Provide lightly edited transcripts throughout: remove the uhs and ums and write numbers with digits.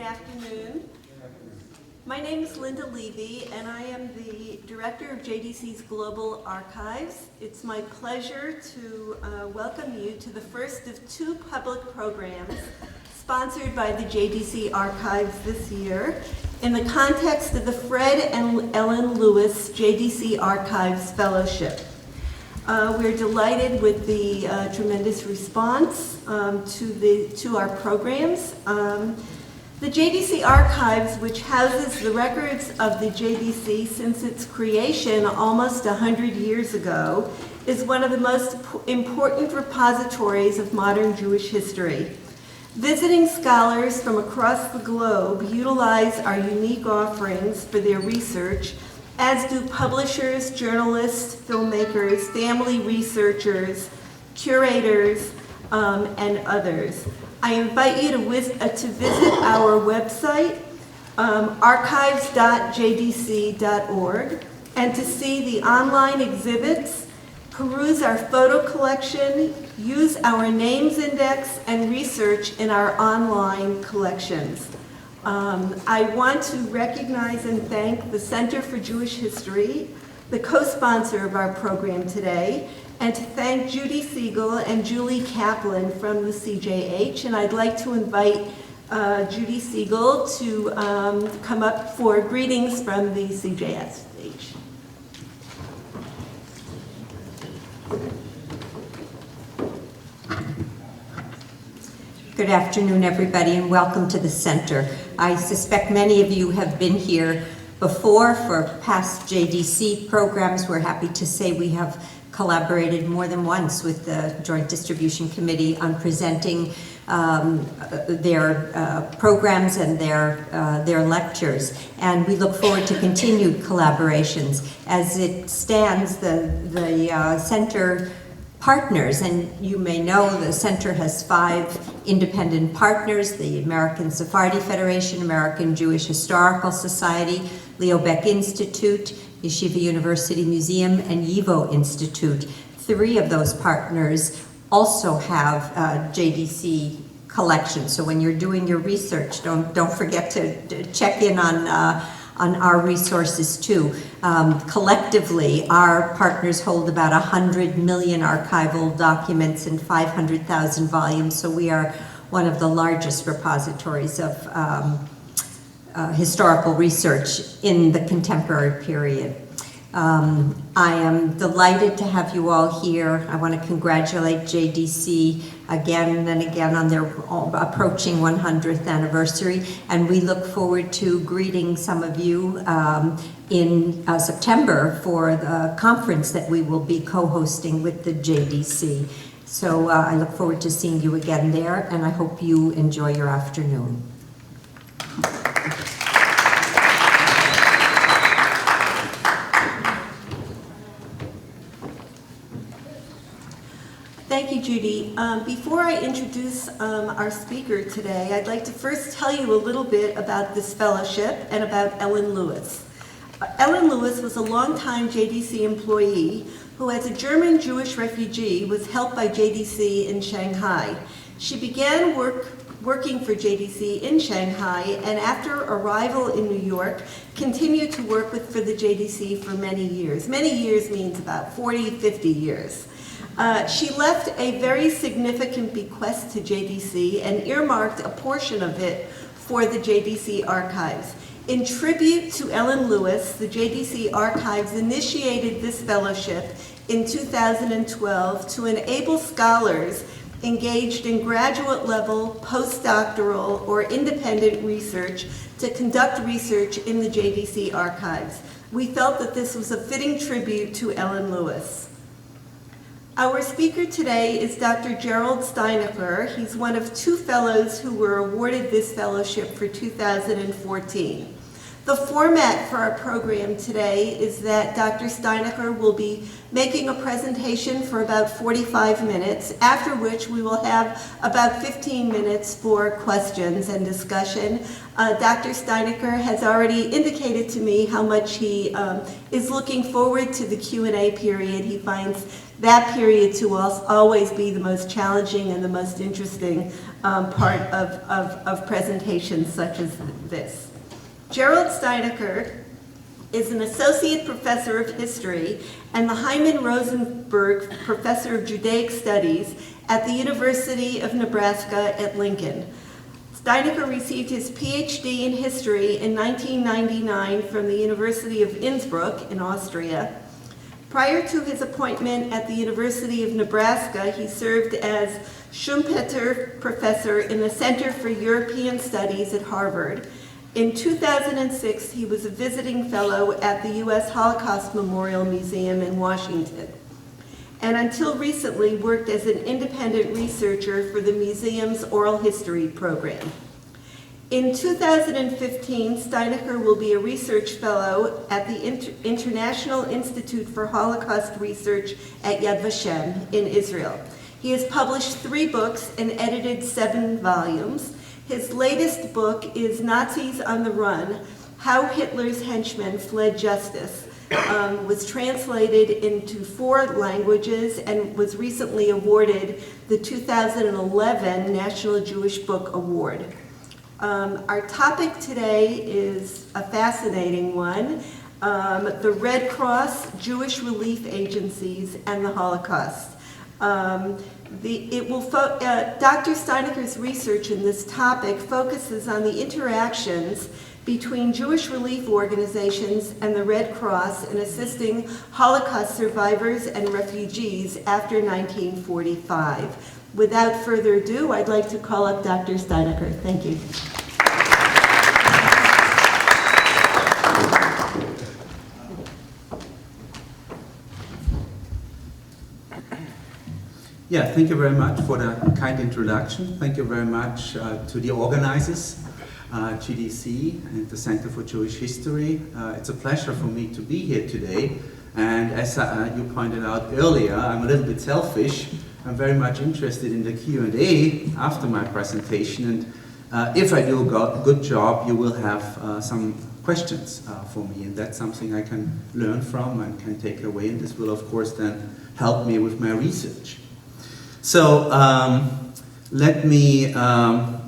afternoon. My name is Linda Levy, and I am the Director of JDC's Global Archives. It's my pleasure to welcome you to the first of two public programs sponsored by the JDC Archives this year in the context of the Fred and Ellen Lewis JDC Archives Fellowship. We're delighted with the tremendous response to our programs. The JDC Archives, which houses the records of the JDC since its creation almost 100 years ago, is one of the most important repositories of modern Jewish history. Visiting scholars from across the globe utilize our unique offerings for their research, as do publishers, journalists, filmmakers, family researchers, curators, and others. I invite you to visit our website, archives.jdc.org, and to see the online exhibits, peruse our photo collection, use our names index, and research in our online collections. I want to recognize and thank the Center for Jewish History, the co-sponsor of our program today, and to thank Judy Siegel and Julie Kaplan from the CJH. And I'd like to invite Judy Siegel to come up for greetings from the CJH. Good afternoon, everybody, and welcome to the center. I suspect many of you have been here before for past JDC programs. We're happy to say we have collaborated more than once with the Joint Distribution Committee on presenting their programs and their lectures. And we look forward to continued collaborations. As it stands, the center partners, and you may know the center has 5 independent partners: the American Sephardi Federation, American Jewish Historical Society, Leo Baeck Institute, Yeshiva University Museum, and YIVO Institute. 3 of those partners also have JDC collections. So when you're doing your research, don't forget to check in on our resources too. Collectively, our partners hold about 100 million archival documents and 500,000 volumes, so we are one of the largest repositories of historical research in the contemporary period. I am delighted to have you all here. I want to congratulate JDC again and again on their approaching 100th anniversary, and we look forward to greeting some of you in September for the conference that we will be co-hosting with the JDC. So I look forward to seeing you again there, and I hope you enjoy your afternoon. Thank you, Judy. Before I introduce our speaker today, I'd like to first tell you a little bit about this fellowship and about Ellen Lewis. Ellen Lewis was a longtime JDC employee who, as a German Jewish refugee, was helped by JDC in Shanghai. She began working for JDC in Shanghai, and after arrival in New York, continued to work for the JDC for many years. Many years means about 40, 50 years. She left a very significant bequest to JDC and earmarked a portion of it for the JDC Archives. In tribute to Ellen Lewis, the JDC Archives initiated this fellowship in 2012 to enable scholars engaged in graduate-level, postdoctoral, or independent research to conduct research in the JDC Archives. We felt that this was a fitting tribute to Ellen Lewis. Our speaker today is Dr. Gerald Steinacher. He's one of 2 fellows who were awarded this fellowship for 2014. The format for our program today is that Dr. Steinacher will be making a presentation for about 45 minutes, after which we will have about 15 minutes for questions and discussion. Dr. Steinacher has already indicated to me how much he is looking forward to the Q&A period. He finds that period to always be the most challenging and the most interesting part of presentations such as this. Gerald Steinacher is an associate professor of history and the Hyman Rosenberg Professor of Judaic Studies at the University of Nebraska at Lincoln. Steinacher received his PhD in history in 1999 from the University of Innsbruck in Austria. Prior to his appointment at the University of Nebraska, he served as Schumpeter Professor in the Center for European Studies at Harvard. In 2006, he was a visiting fellow at the U.S. Holocaust Memorial Museum in Washington, and until recently worked as an independent researcher for the museum's oral history program. In 2015, Steinacher will be a research fellow at the International Institute for Holocaust Research at Yad Vashem in Israel. He has published 3 books and edited 7 volumes. His latest book is Nazis on the Run: How Hitler's Henchmen Fled Justice. Was translated into 4 languages and was recently awarded the 2011 National Jewish Book Award. Our topic today is a fascinating one, the Red Cross, Jewish relief agencies, and the Holocaust. Dr. Steinacher's research in this topic focuses on the interactions between Jewish relief organizations and the Red Cross in assisting Holocaust survivors and refugees after 1945. Without further ado, I'd like to call up Dr. Steinacher. Thank you. Yeah, thank you very much for the kind introduction. Thank you very much to the organizers, JDC and the Center for Jewish History. It's a pleasure for me to be here today. And as you pointed out earlier, I'm a little bit selfish. I'm very much interested in the Q&A after my presentation. And if I do a good job, you will have some questions for me. And that's something I can learn from and can take away. And this will, of course, then help me with my research. So let me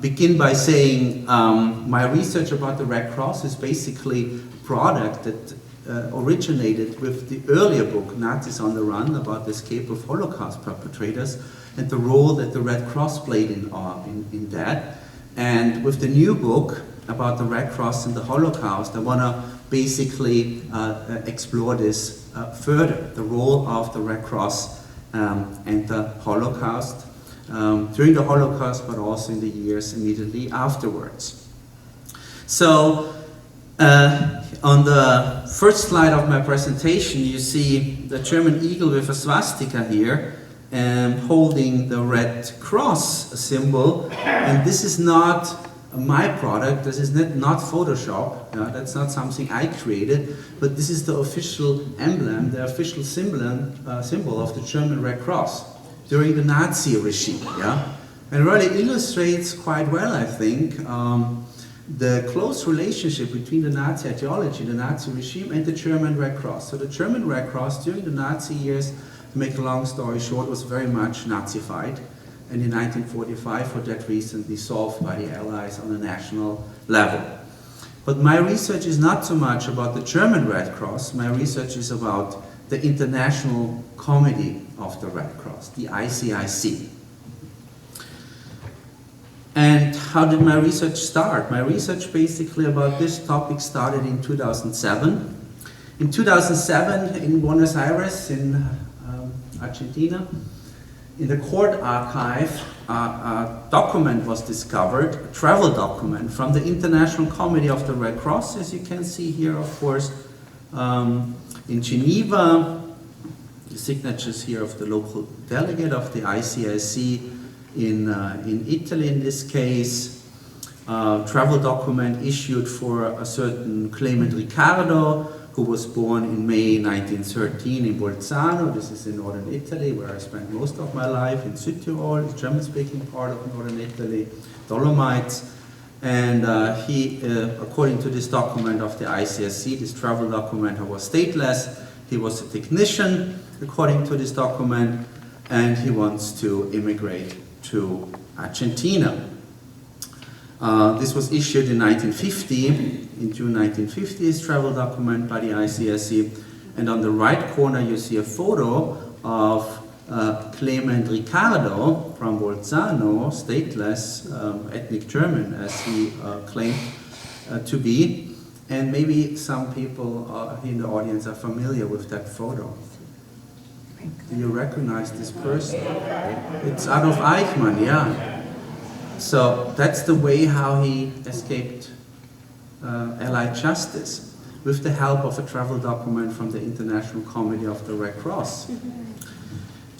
begin by saying my research about the Red Cross is basically a product that originated with the earlier book, Nazis on the Run, about the escape of Holocaust perpetrators and the role that the Red Cross played in that. And with the new book about the Red Cross and the Holocaust, I want to basically explore this further, the role of the Red Cross and the Holocaust, during the Holocaust, but also in the years immediately afterwards. So, on the first slide of my presentation, you see the German eagle with a swastika here, holding the Red Cross symbol. And this is not my product, this is not Photoshop, that's not something I created, but this is the official emblem, the official symbol of the German Red Cross during the Nazi regime. And really illustrates quite well, I think, the close relationship between the Nazi ideology, the Nazi regime, and the German Red Cross. So the German Red Cross during the Nazi years, to make a long story short, was very much Nazified. And in 1945, for that reason, dissolved by the Allies on a national level. But my research is not so much about the German Red Cross. My research is about the International Committee of the Red Cross, the ICIC. And how did my research start? My research basically about this topic started in 2007. In 2007, in Buenos Aires, in Argentina, in the court archive, a document was discovered, a travel document from the International Committee of the Red Cross, as you can see here, of course, in Geneva, the signatures here of the local delegate of the ICIC in Italy in this case, travel document issued for a certain claimant Riccardo, who was born in May 1913 in Bolzano. This is in northern Italy, where I spent most of my life, in Südtirol, the German-speaking part of northern Italy, Dolomites. And he, according to this document of the ICSC, this travel document, he was stateless. He was a technician, according to this document, and he wants to immigrate to Argentina. This was issued in 1950, in June 1950, his travel document by the ICRC. And on the right corner you see a photo of Clement Ricardo from Bolzano, stateless ethnic German as he claimed to be. And maybe some people in the audience are familiar with that photo. Do you recognize this person? It's Adolf Eichmann, yeah. So that's the way how he escaped Allied justice, with the help of a travel document from the International Committee of the Red Cross.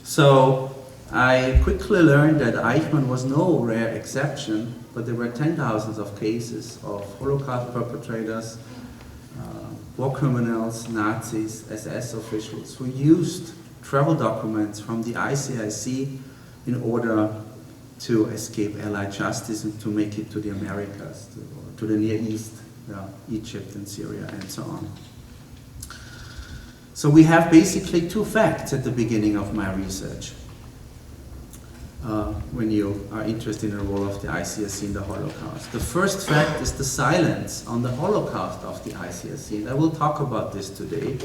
So I quickly learned that Eichmann was no rare exception, but there were 10,000s of cases of Holocaust perpetrators, war criminals, Nazis, SS officials who used travel documents from the ICIC in order to escape Allied justice and to make it to the Americas, to the Near East, Egypt and Syria and so on. So we have basically two facts at the beginning of my research when you are interested in the role of the ICRC in the Holocaust. The first fact is the silence on the Holocaust of the ICRC, and I will talk about this today,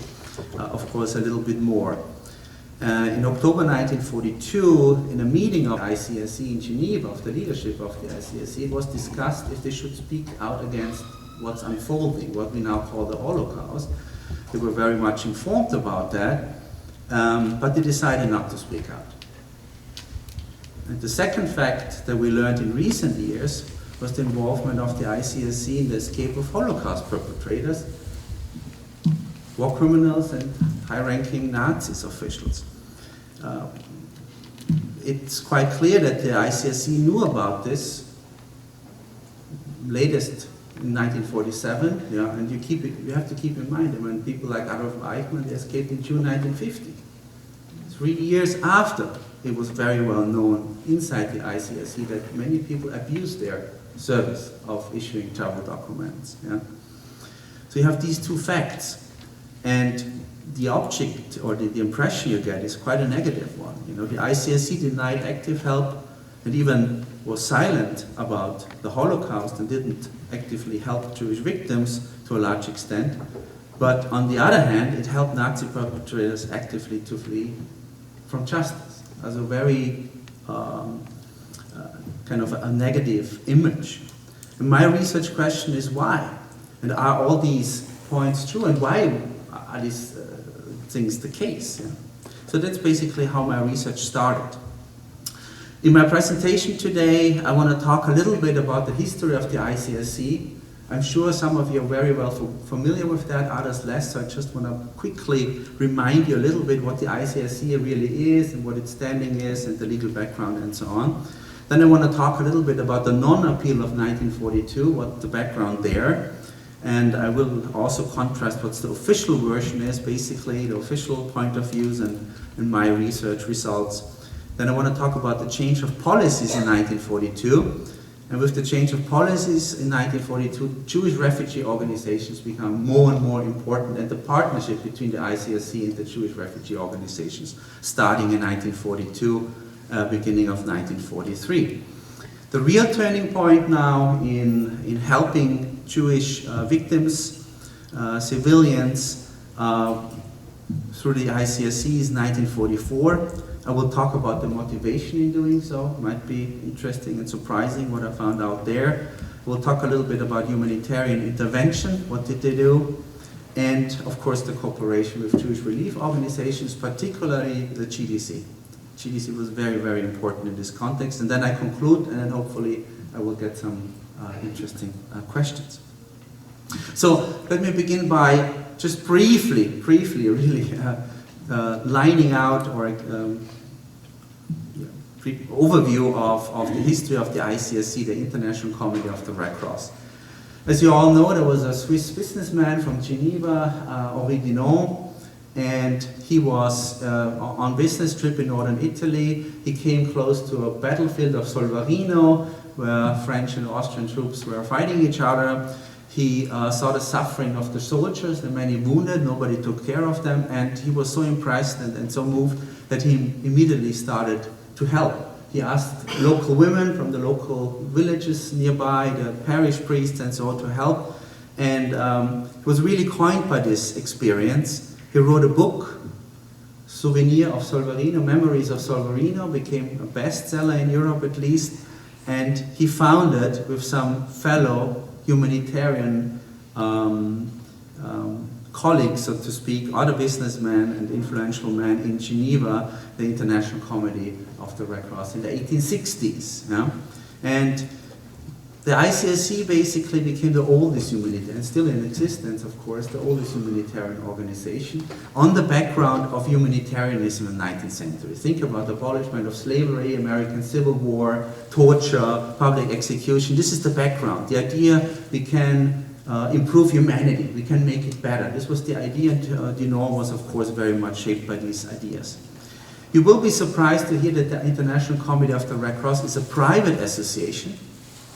of course, a little bit more. In October 1942, in a meeting of the ICRC in Geneva, of the leadership of the ICRC, it was discussed if they should speak out against what's unfolding, what we now call the Holocaust. They were very much informed about that, but they decided not to speak out. And the second fact that we learned in recent years was the involvement of the ICRC in the escape of Holocaust perpetrators, war criminals and high-ranking Nazis officials. It's quite clear that the ICRC knew about this latest in 1947, and you have to keep in mind that when people like Adolf Eichmann, they escaped in June 1950. 3 years after, it was very well known inside the ICRC that many people abused their service of issuing travel documents. Yeah? So you have these two facts, and the object or the impression you get is quite a negative one. The ICRC denied active help and even was silent about the Holocaust and didn't actively help Jewish victims to a large extent. But on the other hand, it helped Nazi perpetrators actively to flee from justice as a very kind of a negative image. And my research question is why? And are all these points true? And why are these things the case? Yeah? So that's basically how my research started. In my presentation today, I want to talk a little bit about the history of the ICRC. I'm sure some of you are very well familiar with that, others less, so I just want to quickly remind you a little bit what the ICRC really is and what its standing is and the legal background and so on. Then I want to talk a little bit about the non-appeal of 1942, what the background there. And I will also contrast what the official version is, basically the official point of views and my research results. Then I want to talk about the change of policies in 1942. And with the change of policies in 1942, Jewish refugee organizations become more and more important, and the partnership between the ICRC and the Jewish refugee organizations starting in 1942, beginning of 1943. The real turning point now in helping Jewish victims, civilians, through the ICRC is 1944. I will talk about the motivation in doing so. It might be interesting and surprising what I found out there. We'll talk a little bit about humanitarian intervention, what did they do, and of course the cooperation with Jewish relief organizations, particularly the JDC. JDC was very, very important in this context. And then I conclude, and then hopefully I will get some interesting questions. So let me begin by just briefly really lining out or overview of the history of the ICRC, the International Committee of the Red Cross. As you all know, there was a Swiss businessman from Geneva, Henri Dinon, and he was on business trip in northern Italy. He came close to a battlefield of Solferino, where French and Austrian troops were fighting each other. He saw the suffering of the soldiers, and many wounded, nobody took care of them, and he was so impressed and so moved that he immediately started to help he asked local women from the local villages nearby, the parish priests and so on, to help. And he was really coined by this experience. He wrote a book, Souvenir of Solferino, Memories of Solferino, became a bestseller in Europe at least. And he founded, with some fellow humanitarian colleagues, so to speak, other businessmen and influential men in Geneva, the International Committee of the Red Cross in the 1860s. Yeah? And the ICRC basically became the oldest humanitarian, still in existence of course, the oldest humanitarian organization on the background of humanitarianism in the 19th century. Think about the abolishment of slavery, American Civil War, torture, public execution. This is the background. The idea we can improve humanity, we can make it better. This was the idea, and Dinor was of course very much shaped by these ideas. You will be surprised to hear that the International Committee of the Red Cross is a private association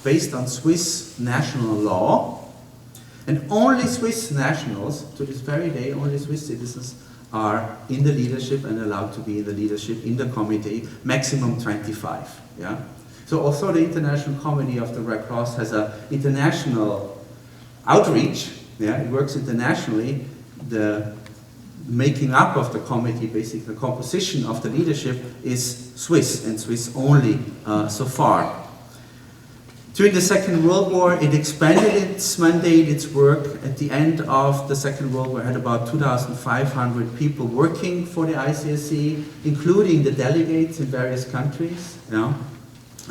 based on Swiss national law, and only Swiss nationals, to this very day, only Swiss citizens are in the leadership and allowed to be in the leadership in the committee, maximum 25. Yeah? So also the International Committee of the Red Cross has an international outreach, yeah? It works internationally. The making up of the committee, basically the composition of the leadership, is Swiss, and Swiss only so far. During the Second World War, it expanded its mandate, its work. At the end of the Second World War, it had about 2,500 people working for the ICRC, including the delegates in various countries. Yeah?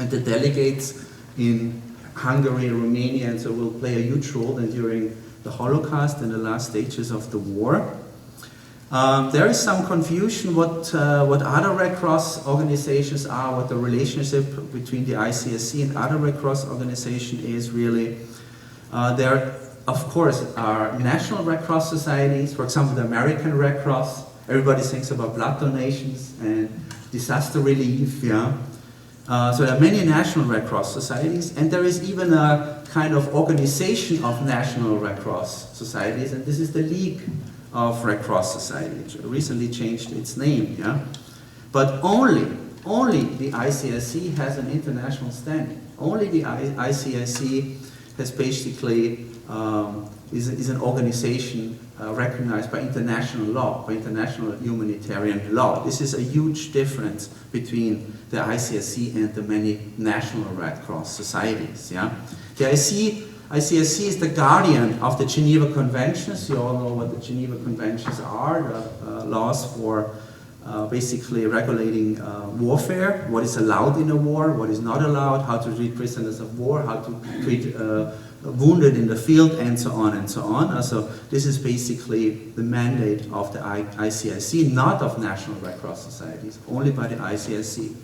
And the delegates in Hungary and Romania, and so will play a huge role then during the Holocaust and the last stages of the war. There is some confusion what other Red Cross organizations are, what the relationship between the ICRC and other Red Cross organizations is really. There, of course, are national Red Cross societies, for example, the American Red Cross. Everybody thinks about blood donations and disaster relief, yeah. So there are many national Red Cross societies, and there is even a kind of organization of national Red Cross societies, and this is the League of Red Cross Society, which recently changed its name, yeah? But only the ICRC has an international standing. Only the ICRC has basically, is an organization recognized by international law, by international humanitarian law. This is a huge difference between the ICRC and the many national Red Cross societies, yeah? The ICRC is the guardian of the Geneva Conventions. You all know what the Geneva Conventions are, the laws for basically regulating warfare, what is allowed in a war, what is not allowed, how to treat prisoners of war, how to treat wounded in the field, and so on and so on. So this is basically the mandate of the ICRC, not of national Red Cross societies, only by the ICRC.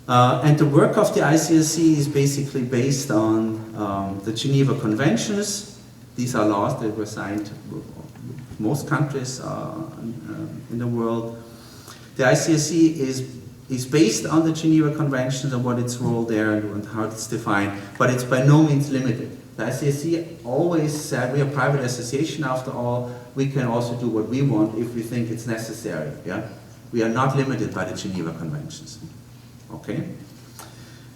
And the work of the ICRC is basically based on the Geneva Conventions. These are laws that were signed with most countries in the world. The ICRC is based on the Geneva Conventions and what its role there and how it's defined, but it's by no means limited. The ICRC always said, we are a private association after all, we can also do what we want if we think it's necessary. Yeah? We are not limited by the Geneva Conventions. Okay.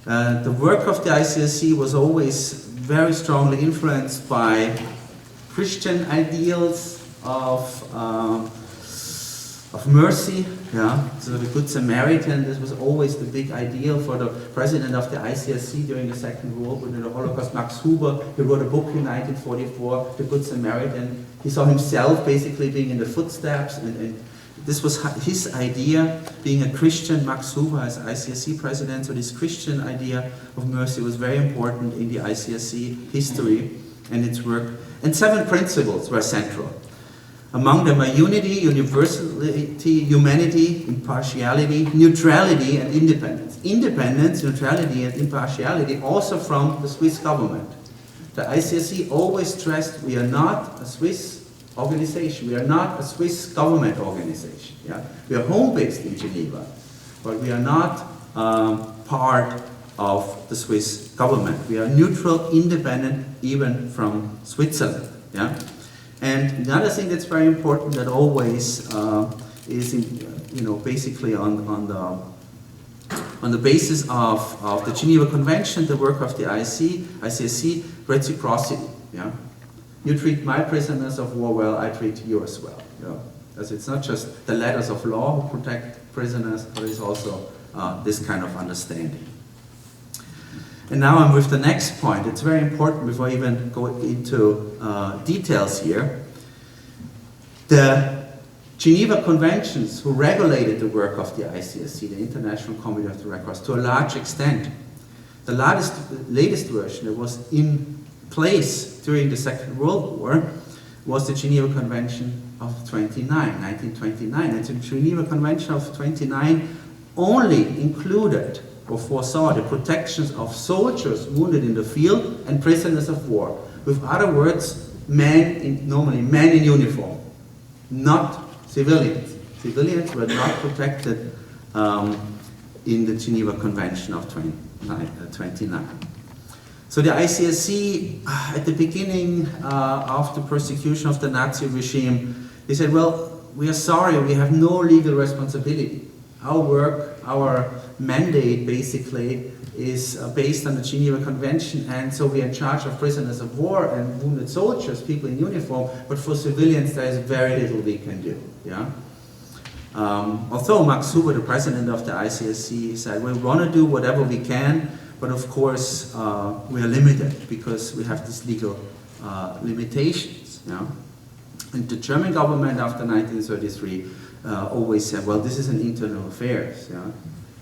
The work of the ICRC was always very strongly influenced by Christian ideals of mercy. Yeah. So the Good Samaritan, this was always the big ideal for the president of the ICRC during the Second World War, during the Holocaust, Max Huber. He wrote a book in 1944, The Good Samaritan. He saw himself basically being in the footsteps, and this was his idea, being a Christian. Max Huber as ICRC president, so this Christian idea of mercy was very important in the ICRC history and its work. And 7 principles were central. Among them are unity, universality, humanity, impartiality, neutrality, and independence. Independence, neutrality, and impartiality also from the Swiss government. The ICRC always stressed we are not a Swiss organization. We are not a Swiss government organization. Yeah? We are home-based in Geneva, but we are not part of the Swiss government. We are neutral, independent, even from Switzerland. Yeah? And another thing that's very important that always is, basically on the on the basis of the Geneva Convention, the work of the ICSC, reciprocity. Yeah? You treat my prisoners of war well, I treat yours well. Yeah? Because it's not just the letters of law who protect prisoners, but it's also this kind of understanding. And now I'm with the next point. It's very important before I even go into details here. The Geneva Conventions, who regulated the work of the ICSC, the International Committee of the Red Cross, to a large extent. The latest version that was in place during the Second World War was the Geneva Convention of 1929. And the Geneva Convention of 29 only included or foresaw the protections of soldiers wounded in the field and prisoners of war. With other words, normally men in uniform, not civilians. Civilians were not protected in the Geneva Convention of 29. So the ICSC, at the beginning of the persecution of the Nazi regime, they said, well, we are sorry, we have no legal responsibility. Our work, our mandate basically is based on the Geneva Convention, and so we are in charge of prisoners of war and wounded soldiers, people in uniform, but for civilians there is very little we can do. Yeah? Although Max Huber, the president of the ICSC, said we want to do whatever we can, but of course we are limited because we have these legal limitations. Yeah? And the German government after 1933 always said, well, this is an internal affairs. Yeah?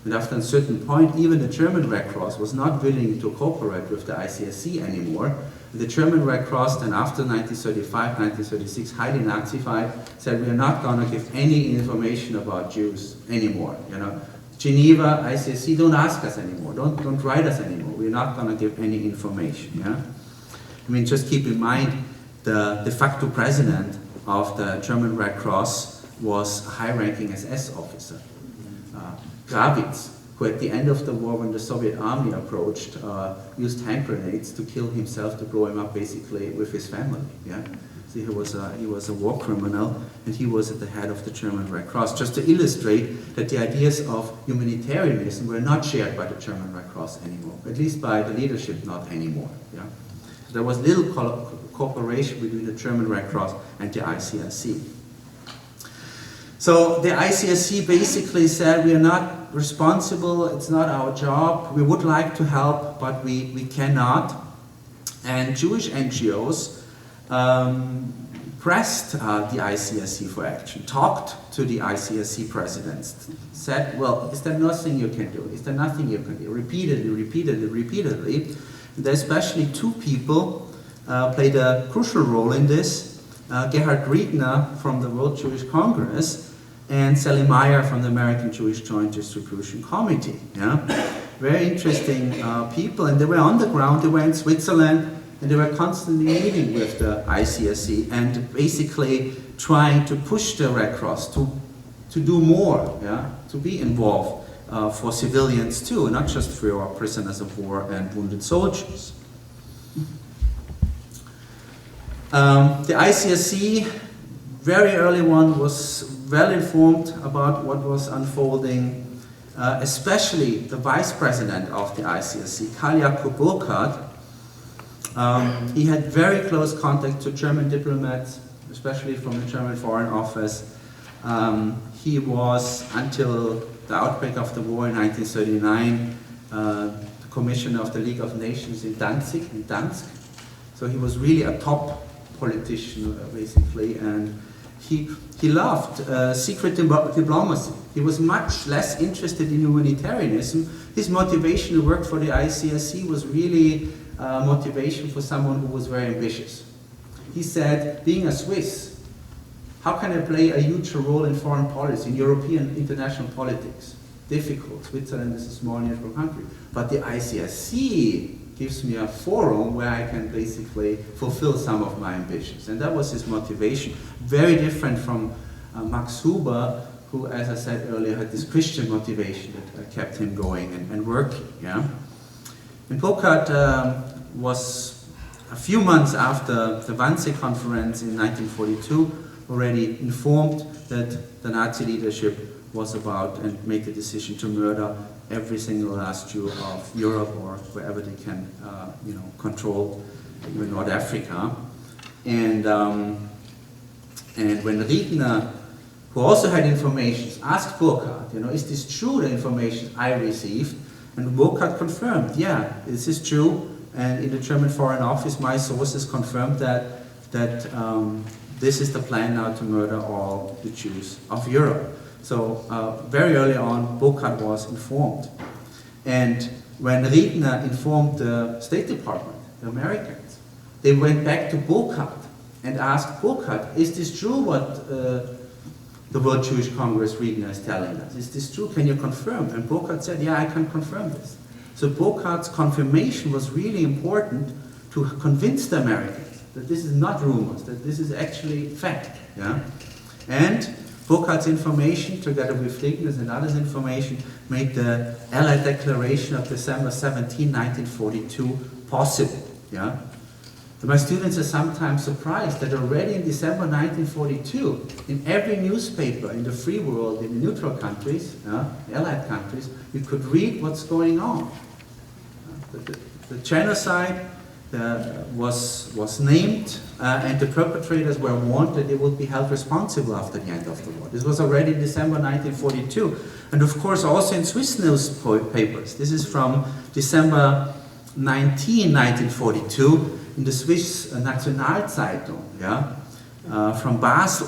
And after a certain point, even the German Red Cross was not willing to cooperate with the ICSC anymore. The German Red Cross then after 1935, 1936, highly Nazified, said we are not going to give any information about Jews anymore. You know, Geneva, ICSC, don't ask us anymore, don't write us anymore. We're not going to give any information. Yeah? I mean, just keep in mind the de facto president of the German Red Cross was a high-ranking SS officer. Gravitz, who at the end of the war, when the Soviet army approached, used hand grenades to kill himself, to blow him up basically with his family. Yeah? So he was a war criminal, and he was at the head of the German Red Cross. Just to illustrate that the ideas of humanitarianism were not shared by the German Red Cross anymore, at least by the leadership not anymore. Yeah? So there was little cooperation between the German Red Cross and the ICSC. So the ICSC basically said we are not responsible, it's not our job, we would like to help, but we cannot. And Jewish NGOs pressed the ICSC for action, talked to the ICSC presidents, said, well, is there nothing you can do? Is there nothing you can do? Repeatedly. And especially two people played a crucial role in this. Gerhard Riegner from the World Jewish Congress and Sally Meyer from the American Jewish Joint Distribution Committee. Yeah? Very interesting people, and they were on the ground, they were in Switzerland, and they were constantly meeting with the ICSC and basically trying to push the Red Cross to do more, yeah? To be involved for civilians too, not just for our prisoners of war and wounded soldiers. The ICSC, very early on, was well informed about what was unfolding, especially the vice president of the ICSC, Karl Jakob Burkhardt. He had very close contact to German diplomats, especially from the German Foreign Office. He was, until the outbreak of the war in 1939, the commissioner of the League of Nations in Danzig. So he was really a top politician, basically, and he loved secret diplomacy. He was much less interested in humanitarianism. His motivation to work for the ICSC was really motivation for someone who was very ambitious. He said, being a Swiss, how can I play a huge role in foreign policy, in European international politics? Difficult. Switzerland is a small neutral country. But the ICSC gives me a forum where I can basically fulfill some of my ambitions. And that was his motivation. Very different from Max Huber, who, as I said earlier, had this Christian motivation that kept him going and working. Yeah? And Burkhardt was a few months after the Wannsee Conference in 1942 already informed that the Nazi leadership was about and made the decision to murder every single last Jew of Europe or wherever they can, control, even North Africa. And when Riegner, who also had information, asked Burkhardt, is this true, the information I received? And Burkhardt confirmed, yeah, this is true. And in the German Foreign Office, my sources confirmed that this is the plan now to murder all the Jews of Europe. So very early on, Burkhardt was informed. And when Riegner informed the State Department, the Americans, they went back to Burkhardt and asked Burkhardt, is this true what the World Jewish Congress Riegner is telling us? Is this true? Can you confirm? And Burkhardt said, yeah, I can confirm this. So Burkhardt's confirmation was really important to convince the Americans that this is not rumors, that this is actually fact. Yeah? And Burkhardt's information, together with Riegner's and others' information, made the Allied Declaration of December 17, 1942 possible. Yeah? My students are sometimes surprised that already in December 1942, in every newspaper in the free world, in the neutral countries, Allied countries, you could read what's going on. The genocide was named, and the perpetrators were warned that they would be held responsible after the end of the war. This was already in December 1942. And of course also in Swiss newspapers. This is from December 19, 1942, in the Swiss Nationalzeitung, from Basel.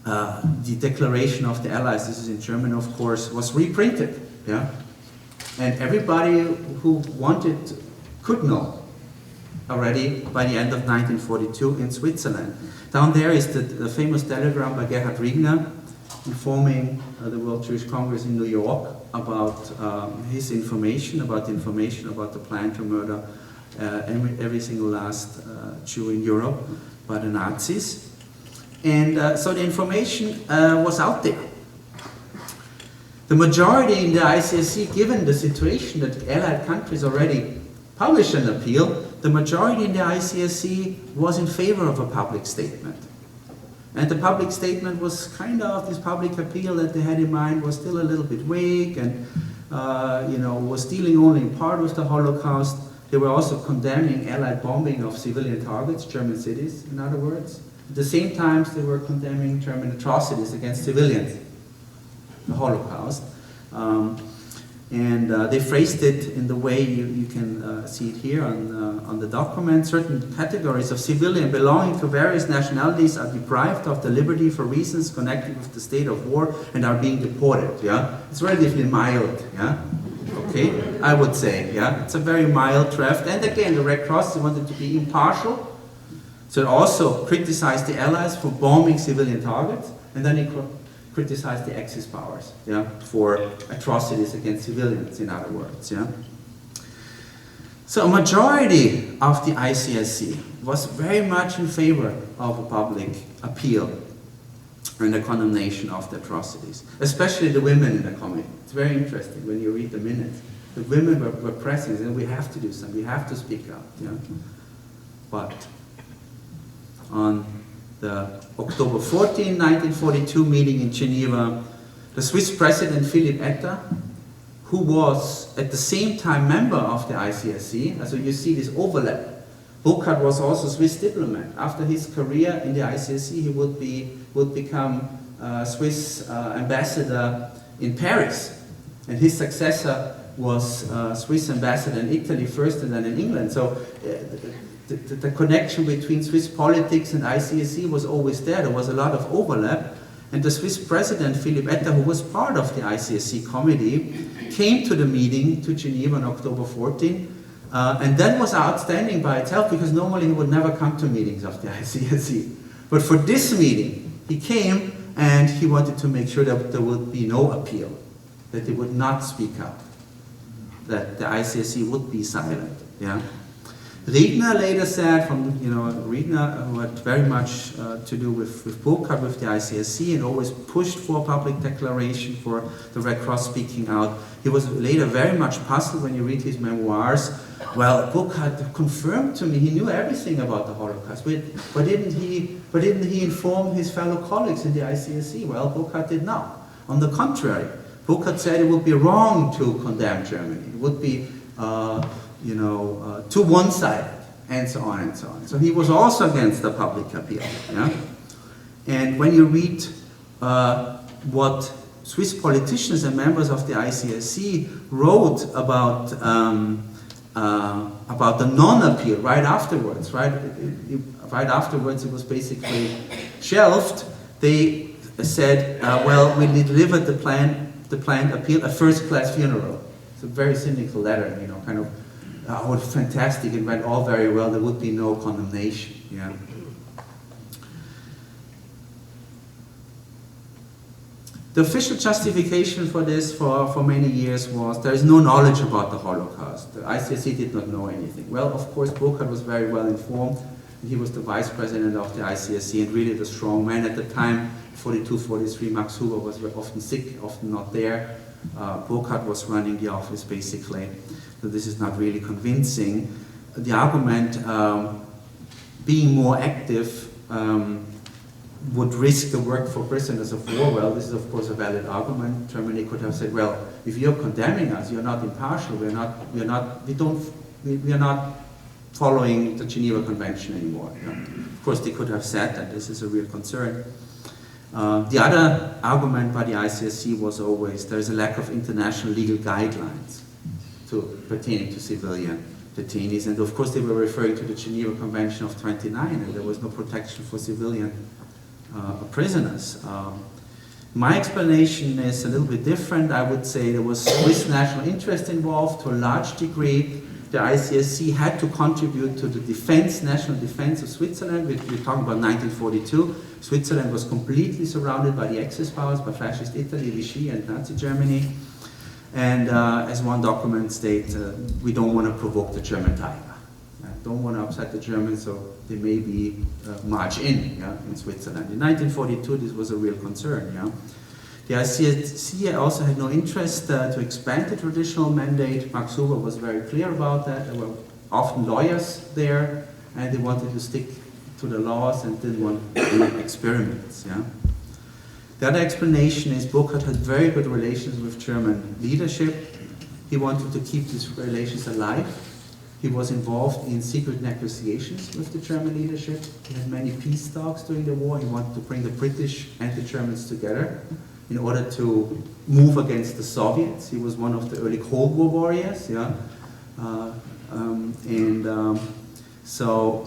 The Declaration of the Allies, this is in German of course, was reprinted. Yeah? And everybody who wanted could know already by the end of 1942 in Switzerland. Down there is the famous telegram by Gerhard Riegner informing the World Jewish Congress in New York about his information, about the plan to murder every single last Jew in Europe by the Nazis. And so the information was out there. The majority in the ICSC, given the situation that Allied countries already published an appeal, the majority in the ICSC was in favor of a public statement. And the public statement was kind of, this public appeal that they had in mind was still a little bit vague and was dealing only in part with the Holocaust. They were also condemning Allied bombing of civilian targets, German cities, in other words. At the same time, they were condemning German atrocities against civilians, the Holocaust. And they phrased it in the way you can see it here on the document. Certain categories of civilians belonging to various nationalities are deprived of the liberty for reasons connected with the state of war and are being deported. Yeah, it's relatively mild. Yeah, okay, I would say. Yeah, it's a very mild draft. And again, the Red Cross wanted to be impartial, so it also criticized the Allies for bombing civilian targets, and then it criticized the Axis powers, for atrocities against civilians, in other words, So a majority of the ICSC was very much in favor of a public appeal and the condemnation of the atrocities, especially the women in the committee. It's very interesting when you read the minutes. The women were pressing, and we have to do something, we have to speak out. But on the October 14, 1942 meeting in Geneva, the Swiss President Philipp Etter, who was at the same time member of the ICSC, so you see this overlap. Burkhardt was also a Swiss diplomat. After his career in the ICSC, he would become Swiss ambassador in Paris, and his successor was Swiss ambassador in Italy first and then in England. So the connection between Swiss politics and ICSC was always there. There was a lot of overlap. And the Swiss president, Philipp Etter, who was part of the ICSC committee, came to the meeting to Geneva on October 14. And that was outstanding by itself, because normally he would never come to meetings of the ICSC. But for this meeting, he came and he wanted to make sure that there would be no appeal, that they would not speak up, that the ICSC would be silent. Riegner later said, Riegner, who had very much to do with Burkhardt, with the ICSC, and always pushed for a public declaration for the Red Cross speaking out. He was later very much puzzled when you read his memoirs. Well, Burkhardt confirmed to me he knew everything about the Holocaust, but didn't he inform his fellow colleagues in the ICSC? Well, Burkhardt did not. On the contrary, Burckhardt said it would be wrong to condemn Germany. It would be, too one-sided, and so on and so on. So he was also against the public appeal. Yeah? And when you read what Swiss politicians and members of the ICSC wrote about the non-appeal right afterwards, right afterwards it was basically shelved. They said, well, we delivered the planned appeal a first-class funeral. It's a very cynical letter, kind of, oh, fantastic, it went all very well, there would be no condemnation. Yeah. The official justification for this for many years was there is no knowledge about the Holocaust. The ICSC did not know anything. Well, of course, Burckhardt was very well informed. He was the vice president of the ICSC and really the strong man at the time. 42, 43, Max Huber was often sick, often not there. Burckhardt was running the office basically. So this is not really convincing. The argument being more active would risk the work for prisoners of war. Well, this is of course a valid argument. Germany could have said, well, if you're condemning us, you're not impartial. We are not following the Geneva Convention anymore. Of course, they could have said that this is a real concern. The other argument by the ICSC was always there is a lack of international legal guidelines pertaining to civilian detainees, and of course they were referring to the Geneva Convention of '29, and there was no protection for civilian prisoners. My explanation is a little bit different. I would say there was Swiss national interest involved to a large degree. The ICSC had to contribute to the national defense of Switzerland. We're talking about 1942. Switzerland was completely surrounded by the Axis powers, by fascist Italy, Vichy, and Nazi Germany. And as one document states, we don't want to provoke the German tiger. Don't want to upset the Germans, so they maybe march in Switzerland. In 1942, this was a real concern. Yeah? The ICSC also had no interest to expand the traditional mandate. Max Huber was very clear about that. There were often lawyers there, and they wanted to stick to the laws and didn't want experiments. Yeah? The other explanation is Burckhardt had very good relations with German leadership. He wanted to keep these relations alive. He was involved in secret negotiations with the German leadership. He had many peace talks during the war. He wanted to bring the British and the Germans together in order to move against the Soviets. He was one of the early Cold War warriors. Yeah? So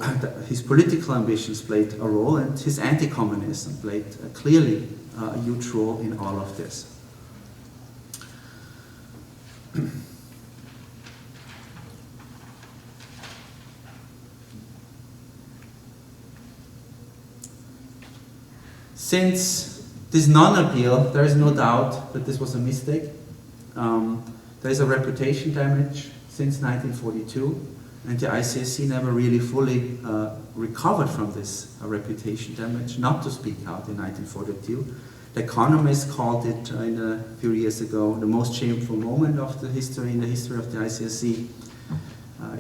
his political ambitions played a role, and his anti-communism played clearly a huge role in all of this. Since this non-appeal, there is no doubt that this was a mistake. There is a reputation damage since 1942, and the ICSC never really fully recovered from this reputation damage, not to speak out in 1942. The Economist called it a few years ago the most shameful moment of the history of the ICSC.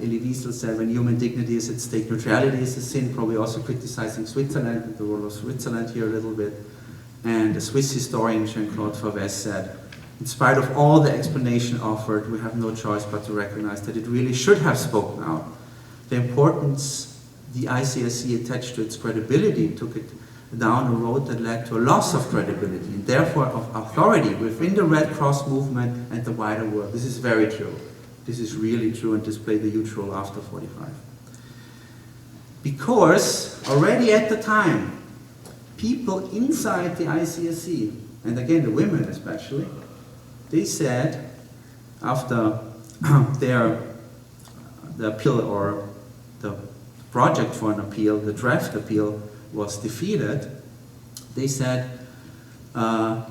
Elie Wiesel said, when human dignity is at stake, neutrality is a sin, probably also criticizing Switzerland, the role of Switzerland here a little bit. And the Swiss historian Jean-Claude Favès said, in spite of all the explanation offered, we have no choice but to recognize that it really should have spoken out. The importance the ICSC attached to its credibility took it down a road that led to a loss of credibility, and therefore of authority within the Red Cross movement and the wider world. This is very true. This is really true, and this played a huge role after 45. Because already at the time, people inside the ICSC, and again the women especially, they said after the appeal or the project for an appeal, the draft appeal was defeated, they said it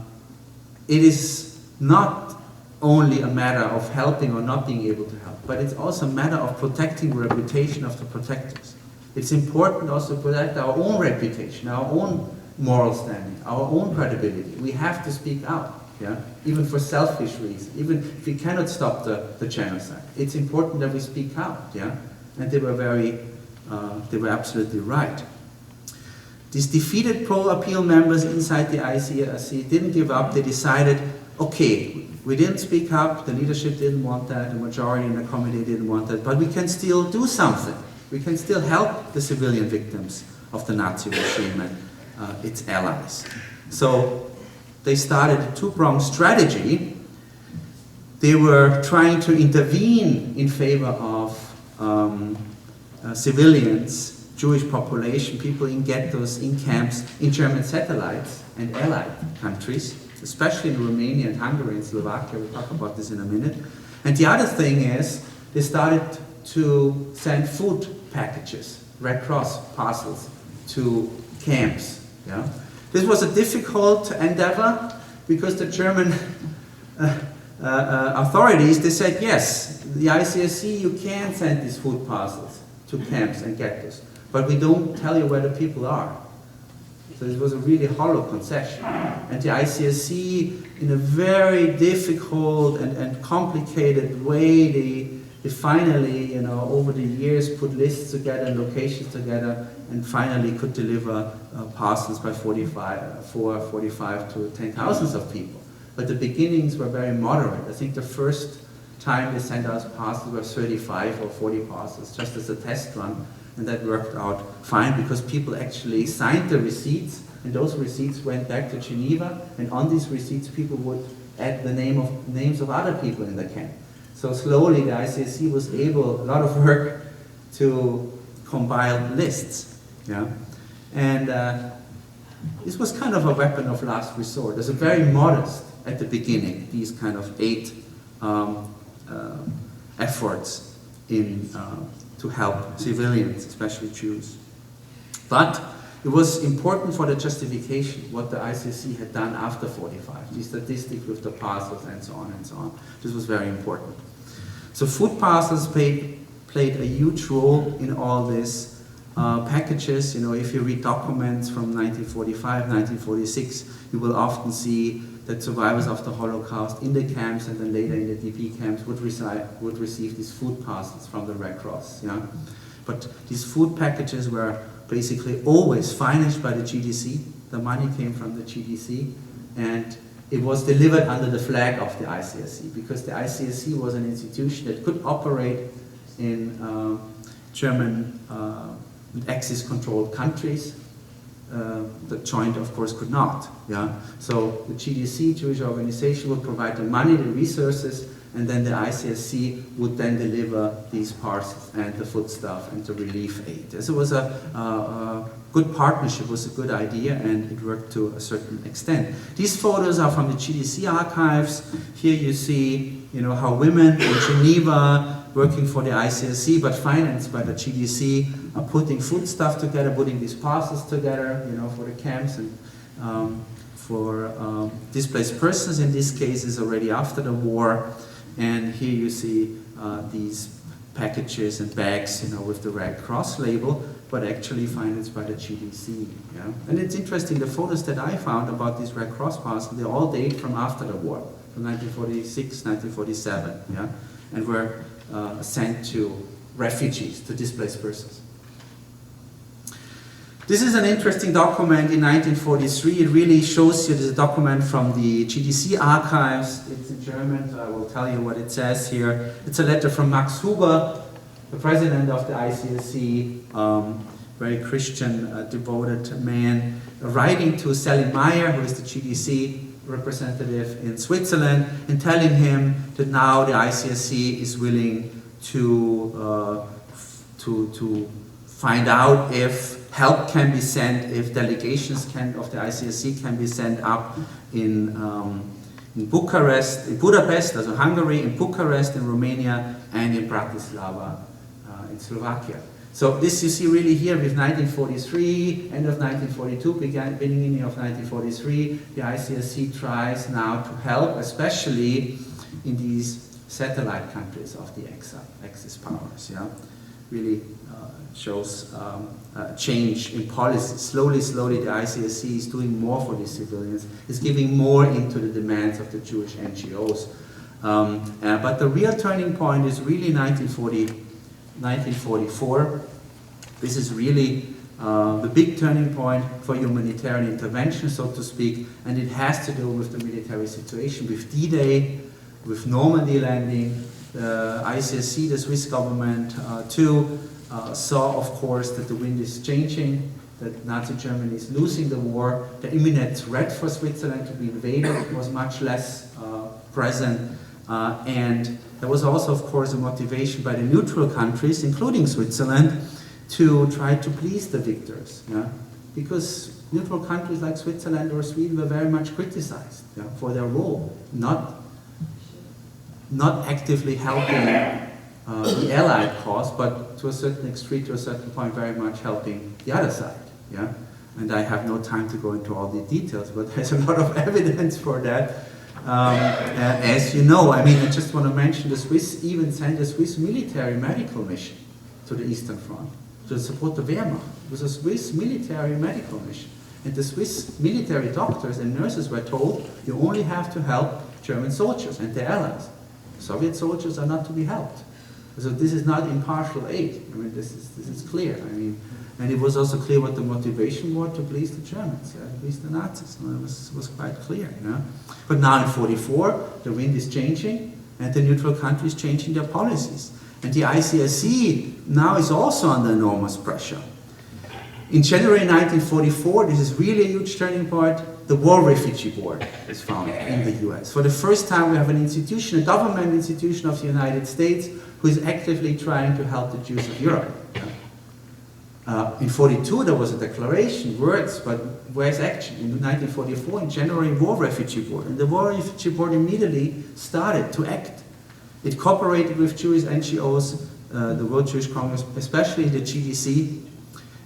is not only a matter of helping or not being able to help, but it's also a matter of protecting the reputation of the protectors. It's important also to protect our own reputation, our own moral standing, our own credibility. We have to speak out, yeah? Even for selfish reasons, even if we cannot stop the genocide. It's important that we speak out, yeah? And they were absolutely right. These defeated pro-appeal members inside the ICSC didn't give up. They decided okay, we didn't speak up, the leadership didn't want that, the majority in the committee didn't want that, but we can still do something. We can still help the civilian victims of the Nazi regime and its allies. So they started a two-pronged strategy. They were trying to intervene in favor of civilians, Jewish population, people in ghettos, in camps, in German satellites and allied countries, especially in Romania and Hungary and Slovakia. We'll talk about this in a minute. And the other thing is, they started to send food packages, Red Cross parcels, to camps. Yeah? This was a difficult endeavor because the German authorities, they said, yes, the ICSC, you can send these food parcels to camps and ghettos, but we don't tell you where the people are. So it was a really hollow concession. And the ICSC, in a very difficult and complicated way, they finally, over the years, put lists together and locations together, and finally could deliver parcels by 45 to 10,000 of people. But the beginnings were very moderate. I think the first time they sent us parcels were 35 or 40 parcels, just as a test run. And that worked out fine because people actually signed the receipts, and those receipts went back to Geneva, and on these receipts people would add the names of other people in the camp. So slowly the ICSC was able, a lot of work, to compile lists. Yeah? And this was kind of a weapon of last resort. There's a very modest at the beginning, these kind of 8 efforts in to help civilians, especially Jews. But it was important for the justification, what the ICSC had done after 45, the statistics with the parcels and so on and so on. This was very important. So food parcels played a huge role in all this. Packages, if you read documents from 1945, 1946, you will often see that survivors of the Holocaust in the camps and then later in the DP camps would receive these food parcels from the Red Cross. Yeah? But these food packages were basically always financed by the JDC. The money came from the JDC, and it was delivered under the flag of the ICSC, because the ICSC was an institution that could operate in German Axis-controlled countries. The joint, of course, could not. Yeah? So the GDC, Jewish organization, would provide the money, the resources, and then the ICSC would then deliver these parcels and the foodstuff and the relief aid. So it was a good partnership, was a good idea, and it worked to a certain extent. These photos are from the GDC archives. Here you see, how women in Geneva, working for the ICSC, but financed by the GDC, are putting foodstuff together, putting these parcels together, for the camps and for displaced persons. In this case, is already after the war. And here you see these packages and bags, with the Red Cross label, but actually financed by the GDC. Yeah? And it's interesting, the photos that I found about these Red Cross parcels, they all date from after the war, from 1946, 1947, yeah? And were sent to refugees, to displaced persons. This is an interesting document in 1943. It really shows you, this is a document from the GDC archives. It's in German, so I will tell you what it says here. It's a letter from Max Huber, the president of the ICSC, very Christian, devoted man, writing to Selim Meyer, who is the GDC representative in Switzerland, and telling him that now the ICSC is willing to find out if help can be sent, if delegations of the ICSC can be sent up in Bucharest, in Budapest, also Hungary, in Bucharest, in Romania, and in Bratislava, in Slovakia. So this you see really here with 1943, end of 1942, beginning of 1943, the ICSC tries now to help, especially in these satellite countries of the Axis powers. Yeah? Really shows a change in policy. Slowly, the ICSC is doing more for these civilians, is giving more into the demands of the Jewish NGOs. But the real turning point is really 1944. This is really the big turning point for humanitarian intervention, so to speak, and it has to do with the military situation, with D-Day, with Normandy landing. The ICSC, the Swiss government, too, saw, of course, that the wind is changing, that Nazi Germany is losing the war. The imminent threat for Switzerland to be invaded was much less present. And there was also, of course, a motivation by the neutral countries, including Switzerland, to try to please the victors. Yeah? Because neutral countries like Switzerland or Sweden were very much criticized, yeah, for their role, not actively helping the Allied cause, but to a certain extreme, to a certain point, very much helping the other side. Yeah? And I have no time to go into all the details, but there's a lot of evidence for that. As you know, I mean, I just want to mention the Swiss even sent a Swiss military medical mission to the Eastern Front to support the Wehrmacht. It was a Swiss military medical mission. And the Swiss military doctors and nurses were told, you only have to help German soldiers and their allies. Soviet soldiers are not to be helped. So this is not impartial aid. I mean, this is clear. I mean, and it was also clear what the motivation was to please the Germans, to please the Nazis. And it was quite clear. You know? But now in 1944, the wind is changing, and the neutral countries changing their policies. And the ICSC now is also under enormous pressure. In January 1944, this is really a huge turning point, the War Refugee Board is founded in the US. For the first time, we have an institution, a government institution of the United States, who is actively trying to help the Jews of Europe. In 1942, there was a declaration, words, but where's action? In 1944, in January, War Refugee Board. And the War Refugee Board immediately started to act. It cooperated with Jewish NGOs, the World Jewish Congress, especially the JDC,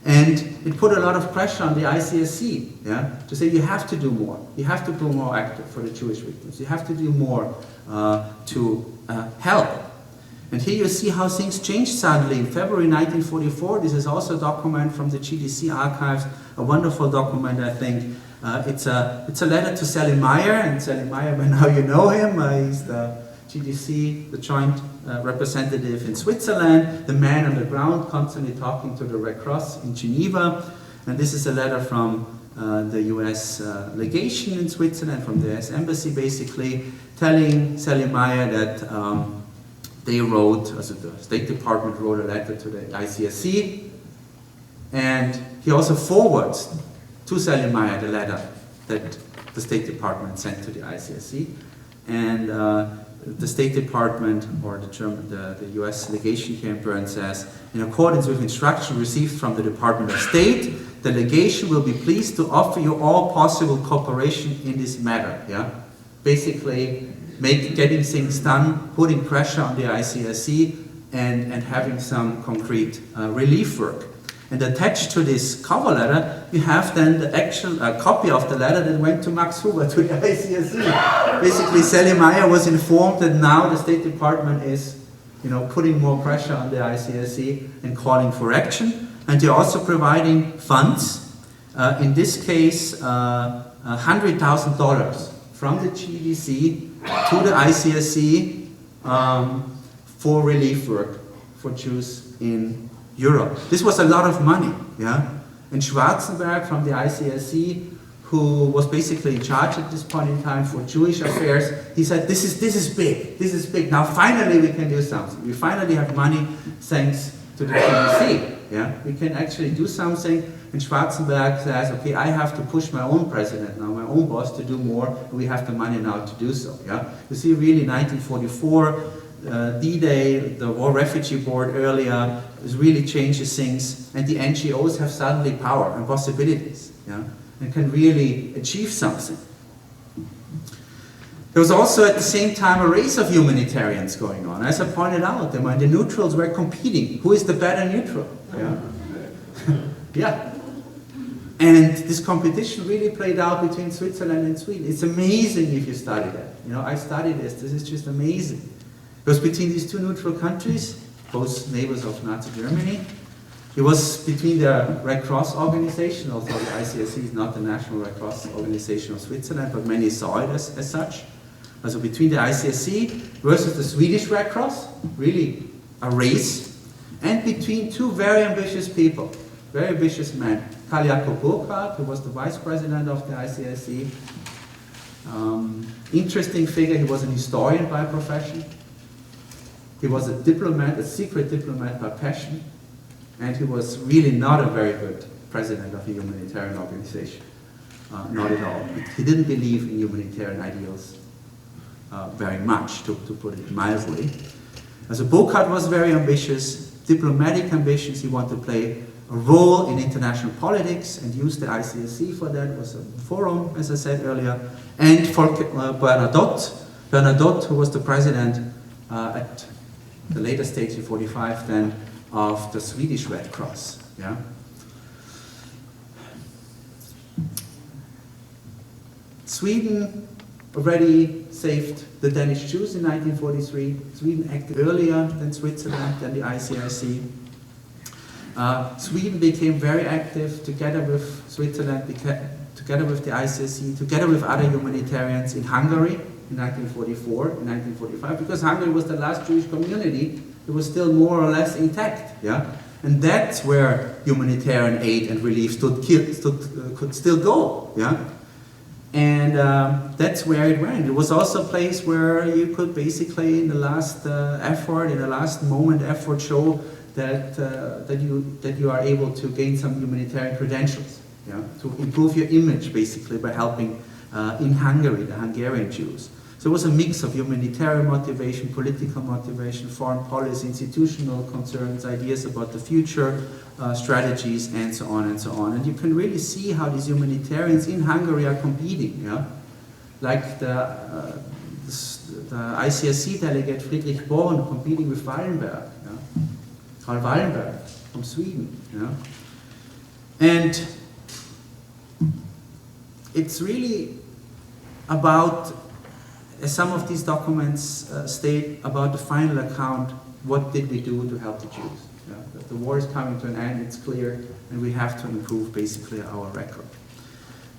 and it put a lot of pressure on the ICSC, yeah, to say you have to do more. You have to be more active for the Jewish victims. You have to do more to help. And here you see how things changed suddenly. In February 1944, this is also a document from the GDC archives, a wonderful document, I think. It's a letter to Sally Meyer, and Sally Meyer, by now you know him. He's the GDC, the joint representative in Switzerland, the man on the ground constantly talking to the Red Cross in Geneva. And this is a letter from the US legation in Switzerland, from the US embassy basically, telling Sally Meyer that they wrote, also the State Department wrote a letter to the ICSC, and he also forwards to Sally Meyer the letter that the State Department sent to the ICSC. And the State Department, or the US legation here in Bern says, in accordance with instruction received from the Department of State, the legation will be pleased to offer you all possible cooperation in this matter. Yeah? Basically, getting things done, putting pressure on the ICSC, and having some concrete relief work. And attached to this cover letter, you have then the actual copy of the letter that went to Max Huber, to the ICSC. Basically, Sally Meyer was informed that now the State Department is, putting more pressure on the ICSC and calling for action. And they're also providing funds. In this case, $100,000 from the GDC to the ICSC for relief work for Jews in Europe. This was a lot of money, yeah? And Schwarzenberg from the ICSC, who was basically in charge at this point in time for Jewish affairs, he said, this is big. Now finally we can do something. We finally have money thanks to the GDC, yeah? We can actually do something. And Schwarzenberg says, okay, I have to push my own president now, my own boss, to do more. And we have the money now to do so. Yeah? You see, really, 1944, D-Day, the War Refugee Board earlier, really changes things. And the NGOs have suddenly power and possibilities, yeah? And can really achieve something. There was also at the same time a race of humanitarians going on. As I pointed out, the neutrals were competing. Who is the better neutral? Yeah. Yeah. And this competition really played out between Switzerland and Sweden. It's amazing if you study that. I studied this. This is just amazing. Because between these two neutral countries, both neighbors of Nazi Germany, it was between the Red Cross organization, although the ICSC is not the National Red Cross organization of Switzerland, but many saw it as such. So between the ICSC versus the Swedish Red Cross, really a race, and between two very ambitious people. very ambitious man. Karl Jakob Burckhardt, who was the vice president of the ICRC. Interesting figure, he was an historian by profession. He was a diplomat, a secret diplomat by passion. And he was really not a very good president of a humanitarian organization. Not at all. He didn't believe in humanitarian ideals very much, to put it mildly. So Burckhardt was very ambitious, diplomatic ambitions. He wanted to play a role in international politics and use the ICRC for that. It was a forum, as I said earlier. And Bernadotte, who was the president at the later stage in 45 then of the Swedish Red Cross. Yeah? Sweden already saved the Danish Jews in 1943. Sweden acted earlier than Switzerland and the ICRC. Sweden became very active together with Switzerland, together with the ICRC, together with other humanitarians in Hungary in 1944, in 1945, because Hungary was the last Jewish community. It was still more or less intact. Yeah? And that's where humanitarian aid and relief could still go. Yeah? And that's where it went. It was also a place where you could basically, in the last moment effort, show that you are able to gain some humanitarian credentials, yeah? To improve your image, basically, by helping in Hungary, the Hungarian Jews. So it was a mix of humanitarian motivation, political motivation, foreign policy, institutional concerns, ideas about the future, strategies, and so on and so on. And you can really see how these humanitarians in Hungary are competing. Yeah? Like the ICRC delegate Friedrich Born competing with Wallenberg, yeah? Karl Wallenberg from Sweden. Yeah? And it's really about, as some of these documents state, about the final account, what did we do to help the Jews? Yeah? That the war is coming to an end, it's clear, and we have to improve basically our record.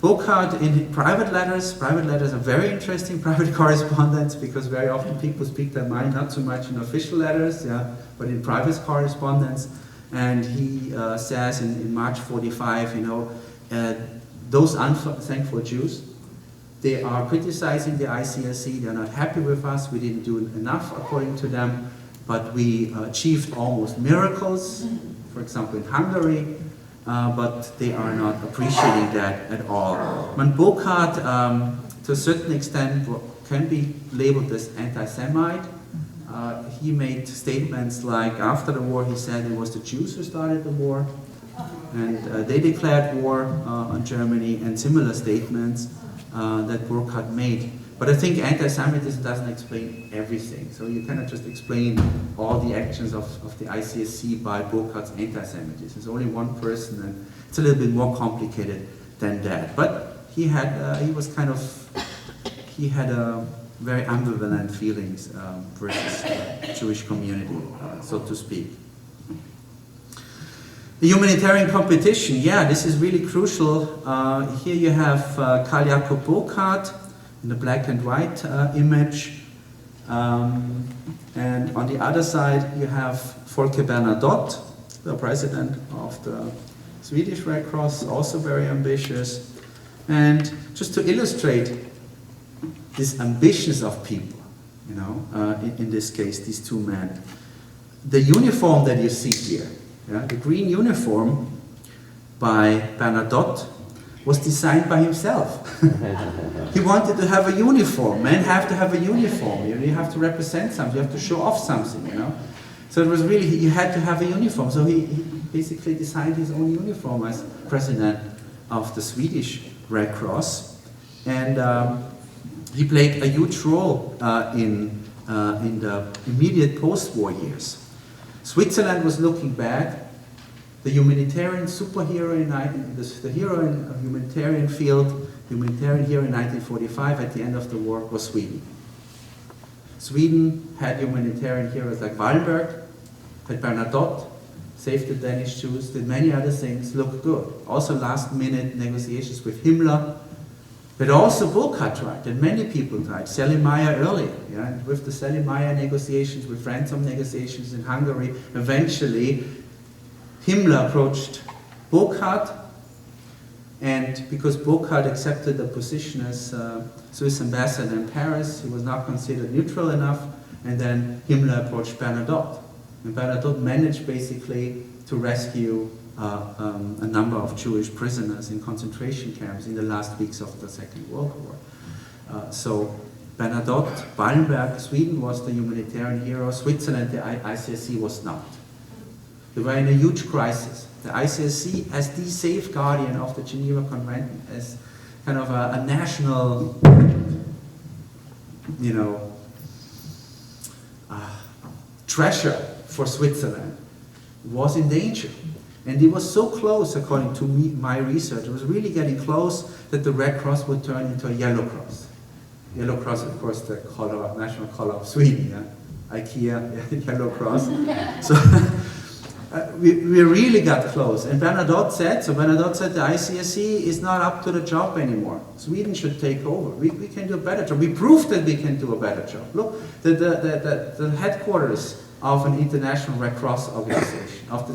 Burckhardt, in private letters are very interesting, private correspondence, because very often people speak their mind, not so much in official letters, yeah, but in private correspondence. And he says in March 45, you know, those unthankful Jews, they are criticizing the ICRC, they're not happy with us, we didn't do enough according to them, but we achieved almost miracles, for example in Hungary, but they are not appreciating that at all. When Burckhardt, to a certain extent, can be labeled as anti-Semite. He made statements like, after the war, he said it was the Jews who started the war, and they declared war on Germany, and similar statements that Burckhardt made. But I think anti-Semitism doesn't explain everything. So you cannot just explain all the actions of the ICRC by Burckhardt's anti-Semitism. It's only one person, and it's a little bit more complicated than that. But he had very ambivalent feelings versus the Jewish community, so to speak. The humanitarian competition, yeah, this is really crucial. Here you have Karl Jakob Burckhardt in the black and white image. And on the other side you have Folke Bernadotte, the president of the Swedish Red Cross, also very ambitious. And just to illustrate these ambitions of people, you know, in this case, these two men, the uniform that you see here, yeah, the green uniform by Bernadotte was designed by himself. He wanted to have a uniform. Men have to have a uniform. You have to represent something. You have to show off something, you know. So it was really, you had to have a uniform. So he basically designed his own uniform as president of the Swedish Red Cross. And he played a huge role in the immediate post-war years. Switzerland was looking back. The humanitarian superhero, the hero in the humanitarian field, humanitarian hero in 1945 at the end of the war was Sweden. Sweden had humanitarian heroes like Wallenberg, had Bernadotte, saved the Danish Jews, did many other things, looked good. Also last-minute negotiations with Himmler, but also Burckhardt tried, and many people tried. Selim Meyer earlier, yeah? And with the Selim Meyer negotiations, with ransom negotiations in Hungary, eventually Himmler approached Burkhardt, and because Burkhardt accepted a position as Swiss ambassador in Paris, he was not considered neutral enough, and then Himmler approached Bernadotte. And Bernadotte managed basically to rescue a number of Jewish prisoners in concentration camps in the last weeks of the Second World War. So Bernadotte, Wallenberg, Sweden was the humanitarian hero, Switzerland, the ICSC was not. They were in a huge crisis. The ICSC, as the safeguardian of the Geneva Convention, as kind of a national, treasure for Switzerland, was in danger. And it was so close, according to my research, it was really getting close that the Red Cross would turn into a Yellow Cross. Yellow Cross, of course, the color, national color of Sweden, yeah? IKEA, Yellow Cross. So we really got close. And Bernadotte said the ICSC is not up to the job anymore. Sweden should take over. We can do a better job. We proved that we can do a better job. Look, the headquarters of an international Red Cross organization, of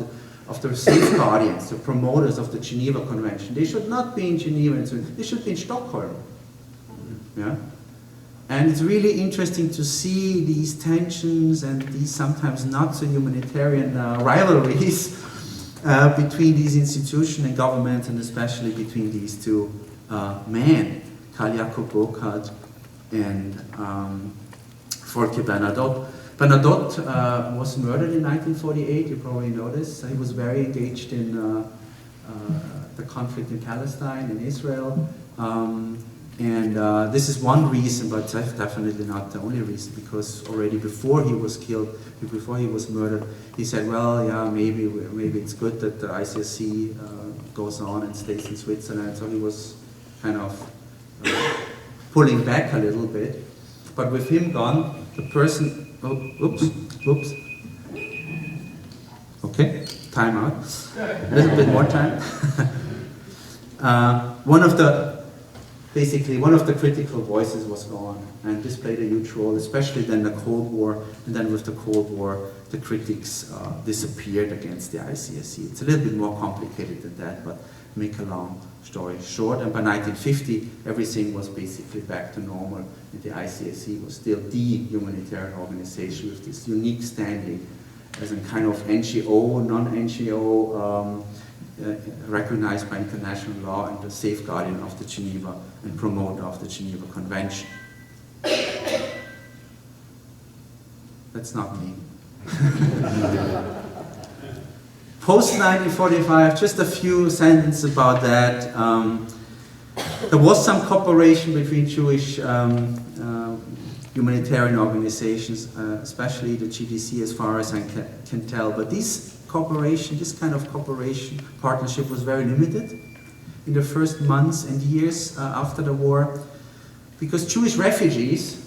the safeguardians, the promoters of the Geneva Convention, they should not be in Geneva, they should be in Stockholm. Yeah? And it's really interesting to see these tensions and these sometimes not so humanitarian rivalries between these institutions and governments, and especially between these two men, Karl Jakob Burkhardt and Volker Bernadotte. Bernadotte was murdered in 1948, you probably know this. He was very engaged in the conflict in Palestine, in Israel. And this is one reason, but definitely not the only reason, because already before he was killed, before he was murdered, he said, well, yeah, maybe it's good that the ICSC goes on and stays in Switzerland. So he was kind of pulling back a little bit. But with him gone, the person, oops. Okay, time out. A little bit more time. One of the critical voices was gone, and this played a huge role, especially then the Cold War, and then with the Cold War, the critics disappeared against the ICSC. It's a little bit more complicated than that, but make a long story short, and by 1950, everything was basically back to normal, and the ICSC was still the humanitarian organization with this unique standing as a kind of NGO, non-NGO, recognized by international law and the safeguardian of the Geneva and promoter of the Geneva Convention. That's not me. Post-1945, just a few sentences about that. There was some cooperation between Jewish humanitarian organizations, especially the JDC as far as I can tell, but this kind of cooperation, partnership was very limited in the first months and years after the war, because Jewish refugees,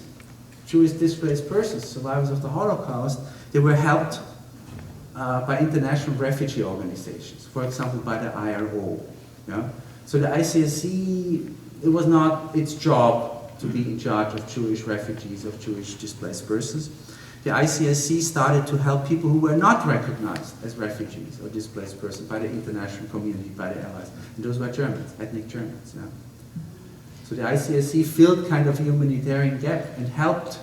Jewish displaced persons, survivors of the Holocaust, they were helped by international refugee organizations, for example by the IRO. Yeah? So the ICSC, it was not its job to be in charge of Jewish refugees, of Jewish displaced persons. The ICSC started to help people who were not recognized as refugees or displaced persons by the international community, by the Allies. And those were Germans, ethnic Germans. Yeah. So the ICSC filled kind of a humanitarian gap and helped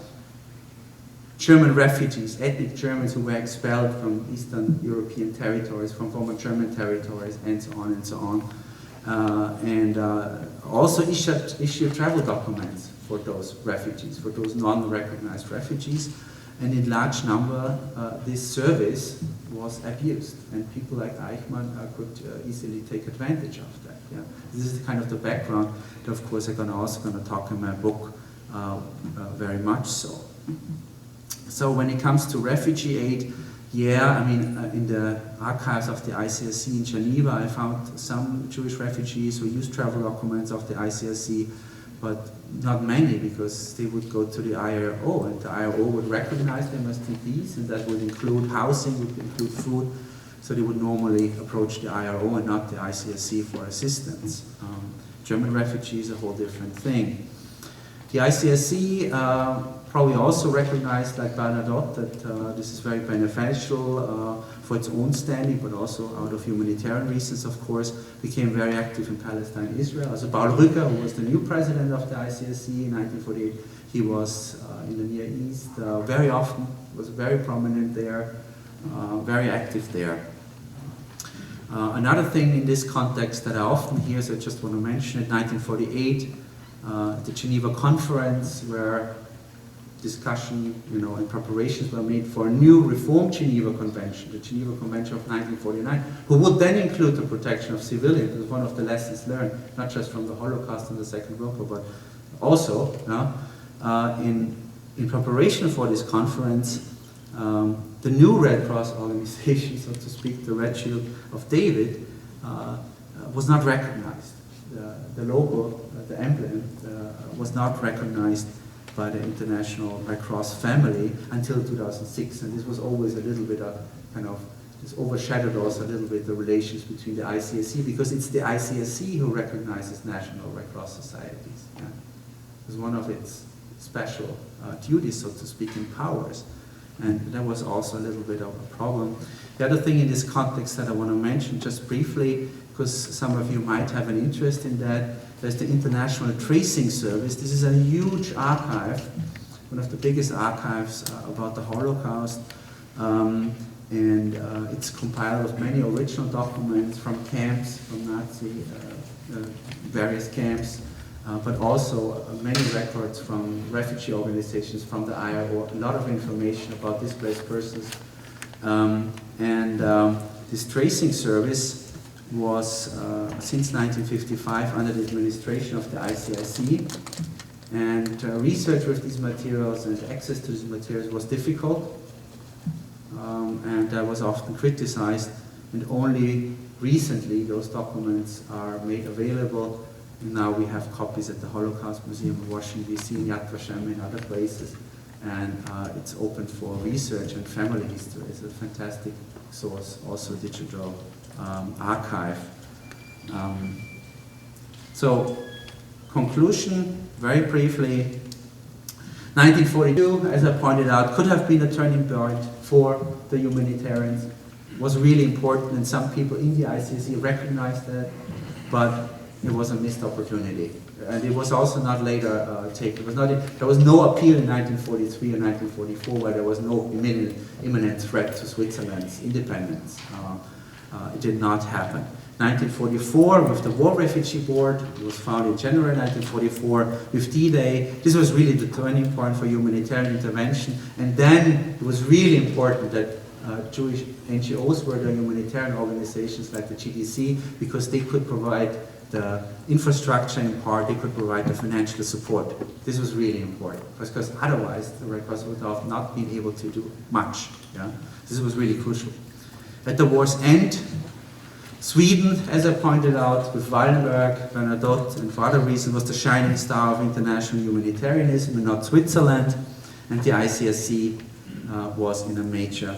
German refugees, ethnic Germans who were expelled from Eastern European territories, from former German territories, and so on and so on. Also issued travel documents for those refugees, for those non-recognized refugees. And in large number, this service was abused, and people like Eichmann could easily take advantage of that. Yeah? This is kind of the background that, of course, I'm also going to talk in my book very much so. So when it comes to refugee aid, yeah, I mean, in the archives of the ICSC in Geneva, I found some Jewish refugees who used travel documents of the ICSC, but not many, because they would go to the IRO, and the IRO would recognize them as TPs, and that would include housing, would include food, so they would normally approach the IRO and not the ICSC for assistance. German refugees, a whole different thing. The ICSC probably also recognized, like Bernadotte, that this is very beneficial for its own standing, but also out of humanitarian reasons, of course, became very active in Palestine and Israel. Also Paul Rücker, who was the new president of the ICSC in 1948, he was in the Near East very often, was very prominent there, very active there. Another thing in this context that I often hear, so I just want to mention it, 1948, the Geneva Conference, where discussion, and preparations were made for a new reformed Geneva Convention, the Geneva Convention of 1949, who would then include the protection of civilians. It was one of the lessons learned, not just from the Holocaust and the Second World War, but also in preparation for this conference, the new Red Cross organization, so to speak, the Red Shield of David, was not recognized. The logo, the emblem, was not recognized by the International Red Cross family until 2006, and this was always a little bit this overshadowed also a little bit the relations between the ICSC, because it's the ICSC who recognizes national Red Cross societies. Yeah? It was one of its special duties, so to speak, and powers. And that was also a little bit of a problem. The other thing in this context that I want to mention just briefly, because some of you might have an interest in that, there's the International Tracing Service. This is a huge archive, one of the biggest archives about the Holocaust. And it's compiled of many original documents from camps, from Nazi, various camps, but also many records from refugee organizations, from the IRO, a lot of information about displaced persons. This tracing service was, since 1955, under the administration of the ICIC, and research with these materials and access to these materials was difficult, and that was often criticized, and only recently those documents are made available. And now we have copies at the Holocaust Museum in Washington, D.C., in Yad Vashem, and other places, and it's open for research and family history. It's a fantastic source, also digital archive. So, conclusion, very briefly, 1942, as I pointed out, could have been a turning point for the humanitarians. It was really important, and some people in the ICC recognized that, but it was a missed opportunity. And it was also not later taken. There was no appeal in 1943 or 1944 where there was no imminent threat to Switzerland's independence. It did not happen. 1944, with the War Refugee Board, it was founded in January 1944, with D-Day. This was really the turning point for humanitarian intervention. And then it was really important that Jewish NGOs were the humanitarian organizations like the JDC, because they could provide the infrastructure in part, they could provide the financial support. This was really important, because otherwise the Red Cross would have not been able to do much. Yeah? This was really crucial. At the war's end, Sweden, as I pointed out, with Wallenberg, Bernadotte, and for other reasons, was the shining star of international humanitarianism, and not Switzerland. And the ICSC was in a major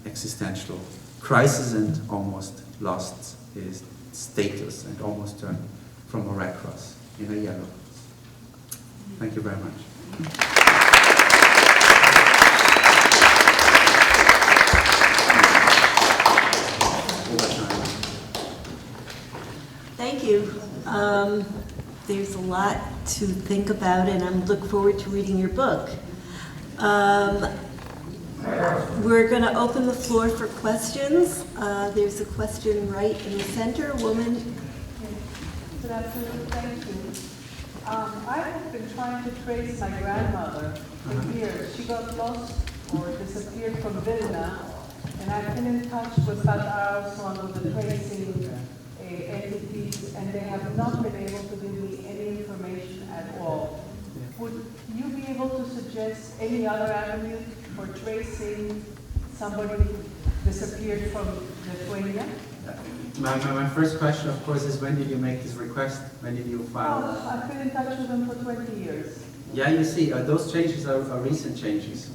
existential crisis and almost lost its status and almost turned from a Red Cross in a yellow cross. Thank you very much. Thank you. There's a lot to think about, and I look forward to reading your book. We're going to open the floor for questions. There's a question right in the center. Woman. Good afternoon. Thank you. I have been trying to trace my grandmother for years. She got lost or disappeared from Vilna, and I've been in touch with Bad Arabs, one of the tracing entities, and they have not been able to give me any information at all. Would you be able to suggest any other avenue for tracing somebody who disappeared from Lithuania? My first question, of course, is when did you make this request? When did you file? I've been in touch with them for 20 years. Yeah, you see, those changes are recent changes.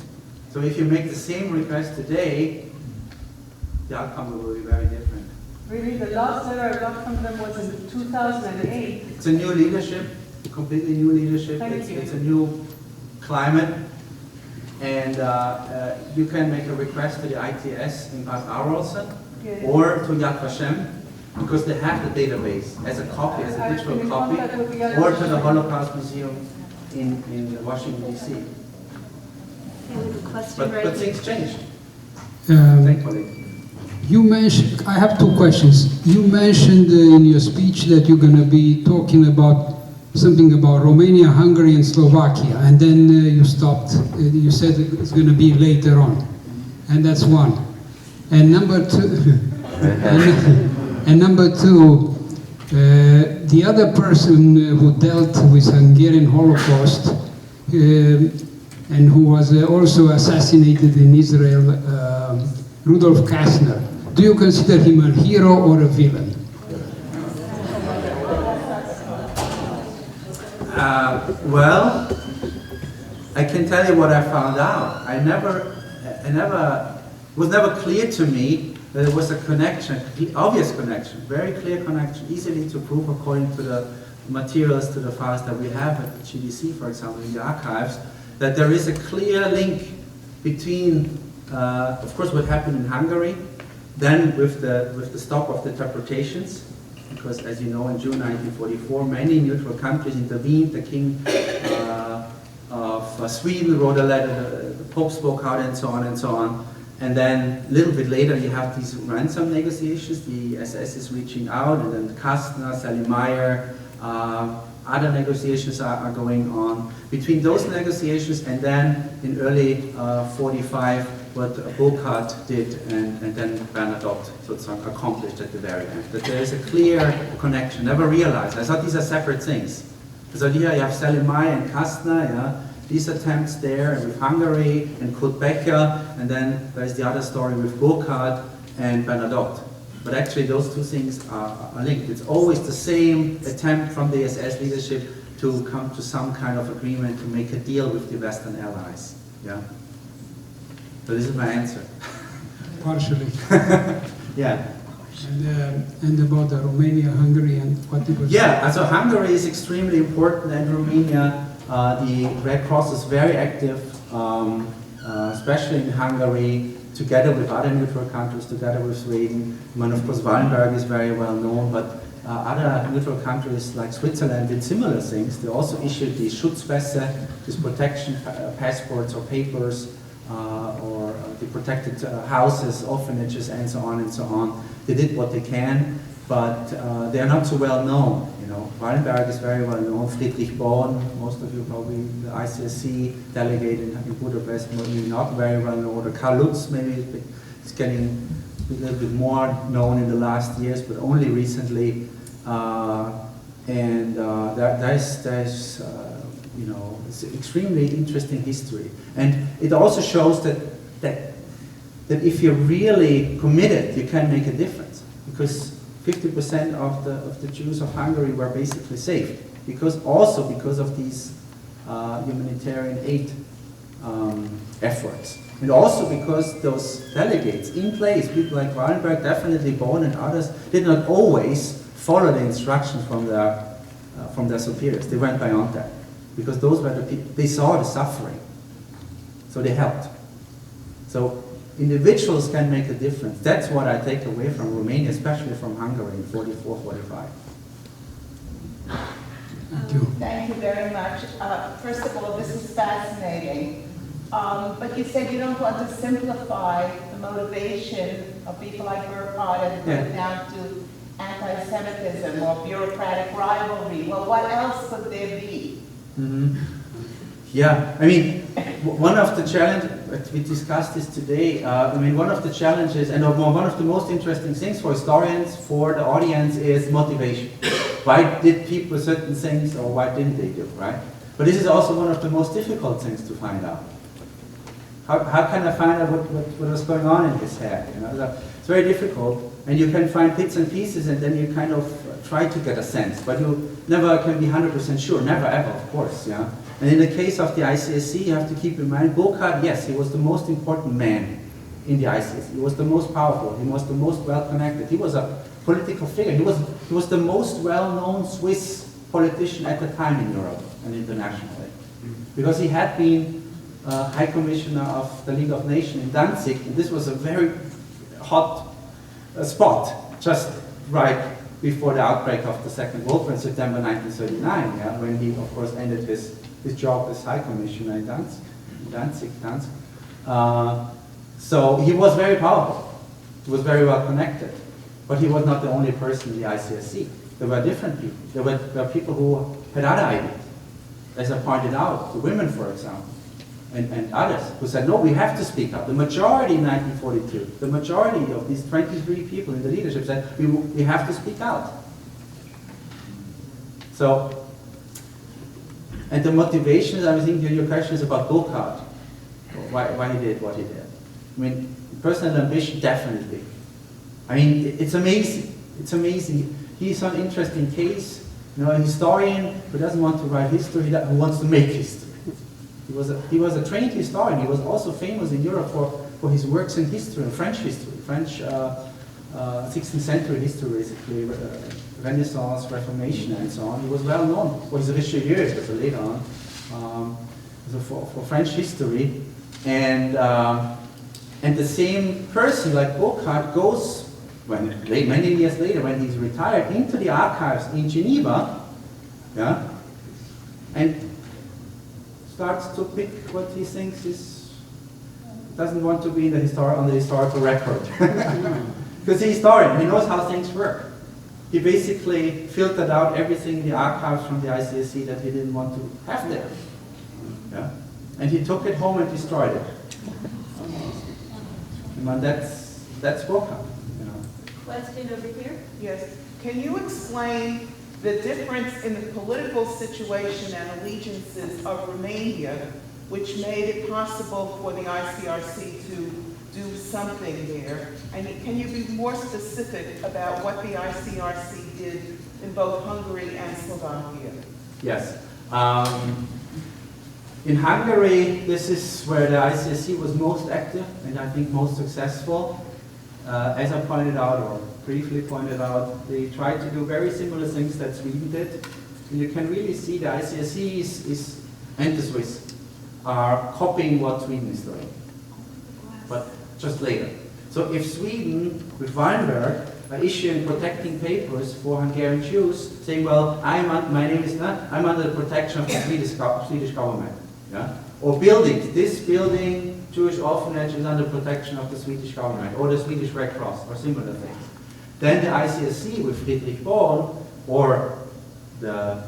So if you make the same request today, the outcome will be very different. Really, the last letter I got from them was in 2008. It's a new leadership. completely new leadership. Thank you. It's a new climate. And you can make a request to the ITS in Bad Arolsen or to Yad Vashem, because they have the database as a copy, as a digital copy, or to the Holocaust Museum in Washington, D.C. Okay, we have a question right But here. things change, Um, thankfully. You mentioned, I have two questions. You mentioned in your speech that you're going to be talking about something about Romania, Hungary, and Slovakia, and then you stopped. You said it's going to be later on, and that's one. And number two, and number two, the other person who dealt with Hungarian Holocaust and who was also assassinated in Israel, Rudolf Kastner. Do you consider him a hero or a villain? Well, I can tell you what I found out. It was never clear to me that there was a connection, obvious connection, very clear connection, easily to prove according to the materials, to the files that we have at the GDC, for example, in the archives, that there is a clear link between, of course, what happened in Hungary, then with the stop of the deportations, because as you know, in June 1944, many neutral countries intervened. The King of Sweden wrote a letter, the Pope spoke out, and so on and so on. And then a little bit later, you have these ransom negotiations. The SS is reaching out, and then Kastner, Sally Meyer, other negotiations are going on. Between those negotiations and then in early 45, what Burkhardt did and then Bernadotte accomplished at the very end. That there is a clear connection, never realized. I thought these are separate things. So here you have Sally Meyer and Kastner, yeah, these attempts there with Hungary and Kurt Becker, and then there's the other story with Burkhardt and Bernadotte. But actually those two things are linked. It's always the same attempt from the SS leadership to come to some kind of agreement to make a deal with the Western allies. Yeah. So this is my answer. Partially. Yeah. And about the Romania, Hungary, and what it was. Yeah, so Hungary is extremely important, and Romania, the Red Cross is very active, especially in Hungary, together with other neutral countries, together with Sweden. I mean, of course, Wallenberg is very well known, but other neutral countries like Switzerland did similar things. They also issued these Schutzpässe, these protection passports or papers, or the protected houses, orphanages, and so on and so on. They did what they can, but they are not so well known. You know, Wallenberg is very well known. Friedrich Born, most of you probably, the ICSC delegate in Budapest, maybe not very well known. Or Karl Lutz, maybe is getting a little bit more known in the last years, but only recently. There's you know, it's extremely interesting history, and it also shows that if you're really committed, you can make a difference, because 50% of the Jews of Hungary were basically saved, because of these humanitarian aid efforts, and also because those delegates in place, people like Wallenberg, definitely Born and others, did not always follow the instructions from their superiors. They went beyond that, because those were the people, they saw the suffering, so they helped. So individuals can make a difference. That's what I take away from Romania, especially from Hungary in 44, 45. Thank you. Thank you very much. First of all, this is fascinating. But you said you don't want to simplify the motivation of people like Burkhardt and put it down to anti-Semitism or bureaucratic rivalry. Well, what else could there be? Mm-hmm. Yeah, I mean, one of the challenges, we discussed this today, I mean, one of the challenges, and one of the most interesting things for historians, for the audience, is motivation. Why did people certain things, or why didn't they do, right? But this is also one of the most difficult things to find out. How can I find out what was going on in his head? You know? So it's very difficult, and you can find bits and pieces, and then you kind of try to get a sense, but you never can be 100% sure, never ever, of course, yeah? And in the case of the ICSC, you have to keep in mind, Burkhardt, yes, he was the most important man in the ICSC. He was the most powerful, he was the most well-connected, he was a political figure, he was the most well-known Swiss politician at the time in Europe and internationally. Because he had been High Commissioner of the League of Nations in Danzig, and this was a very hot spot, just right before the outbreak of the Second World War in September 1939, yeah, when he, of course, ended his job as High Commissioner in Danzig. So he was very powerful. He was very well connected. But he was not the only person in the ICSC. There were different people. There were people who had other ideas. As I pointed out, the women, for example, and others, who said, no, we have to speak up. The majority in 1942, the majority of these 23 people in the leadership said, we have to speak out. So, and the motivation, I think your question is about Burkhardt, why he did what he did. I mean, personal ambition, definitely. I mean, it's amazing. It's amazing. He's an interesting case. You know, a historian who doesn't want to write history, who wants to make history. He was a trained historian. He was also famous in Europe for his works in history, French history, French 16th century history, basically, Renaissance, Reformation, and so on. He was well known for his Richelieu, later on, for French history. And the same person, like Burkhardt, goes, many years later, when he's retired, into the archives in Geneva, yeah, and starts to pick what he thinks doesn't want to be in on the historical record. Because he's a historian, he knows how things work. He basically filtered out everything in the archives from the ICSC that he didn't want to have there. Yeah? And he took it home and destroyed it. And that's Burkhardt. Question over here? Yes. Can you explain the difference in the political situation and allegiances of Romania, which made it possible for the ICRC to do something there? And can you be more specific about what the ICRC did in both Hungary and Slovakia? Yes. In Hungary, this is where the ICSC was most active and I think most successful. As I pointed out, or briefly pointed out, they tried to do very similar things that Sweden did. And you can really see the ICSC and the Swiss are copying what Sweden is doing, but just later. So if Sweden, with Weinberg, are issuing protecting papers for Hungarian Jews, saying, well, I'm under the protection of the Swedish government. Yeah? Or buildings, this building, Jewish orphanage, is under protection of the Swedish government, or the Swedish Red Cross, or similar things. Then the ICSC with Friedrich Born, or the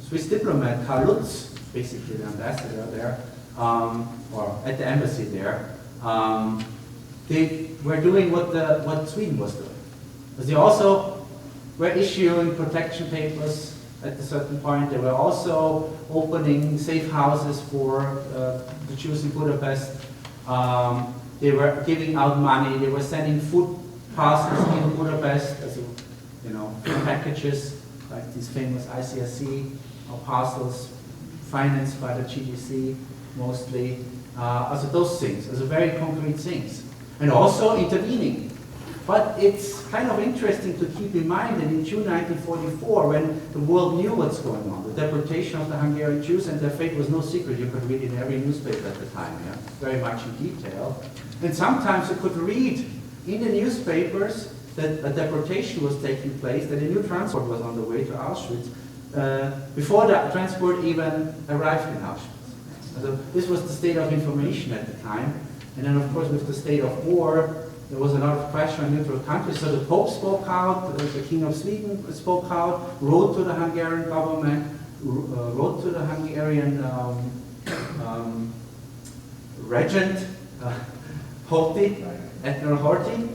Swiss diplomat Karl Lutz, basically the ambassador there, or at the embassy there, they were doing what Sweden was doing. Because they also were issuing protection papers at a certain point. They were also opening safe houses for the Jews in Budapest. They were giving out money. They were sending food parcels in Budapest, as packages, like these famous ICRC parcels, financed by the JDC mostly. Also those things, as very concrete things. And also intervening. But it's kind of interesting to keep in mind that in June 1944, when the world knew what's going on, the deportation of the Hungarian Jews and their fate was no secret. You could read it in every newspaper at the time, yeah? Very much in detail. And sometimes you could read in the newspapers that a deportation was taking place, that a new transport was on the way to Auschwitz, before the transport even arrived in Auschwitz. So this was the state of information at the time. And then, of course, with the state of war, there was a lot of pressure on neutral countries. So the Pope spoke out, the King of Sweden spoke out, wrote to the Hungarian government, wrote to the Hungarian regent, Admiral Horthy,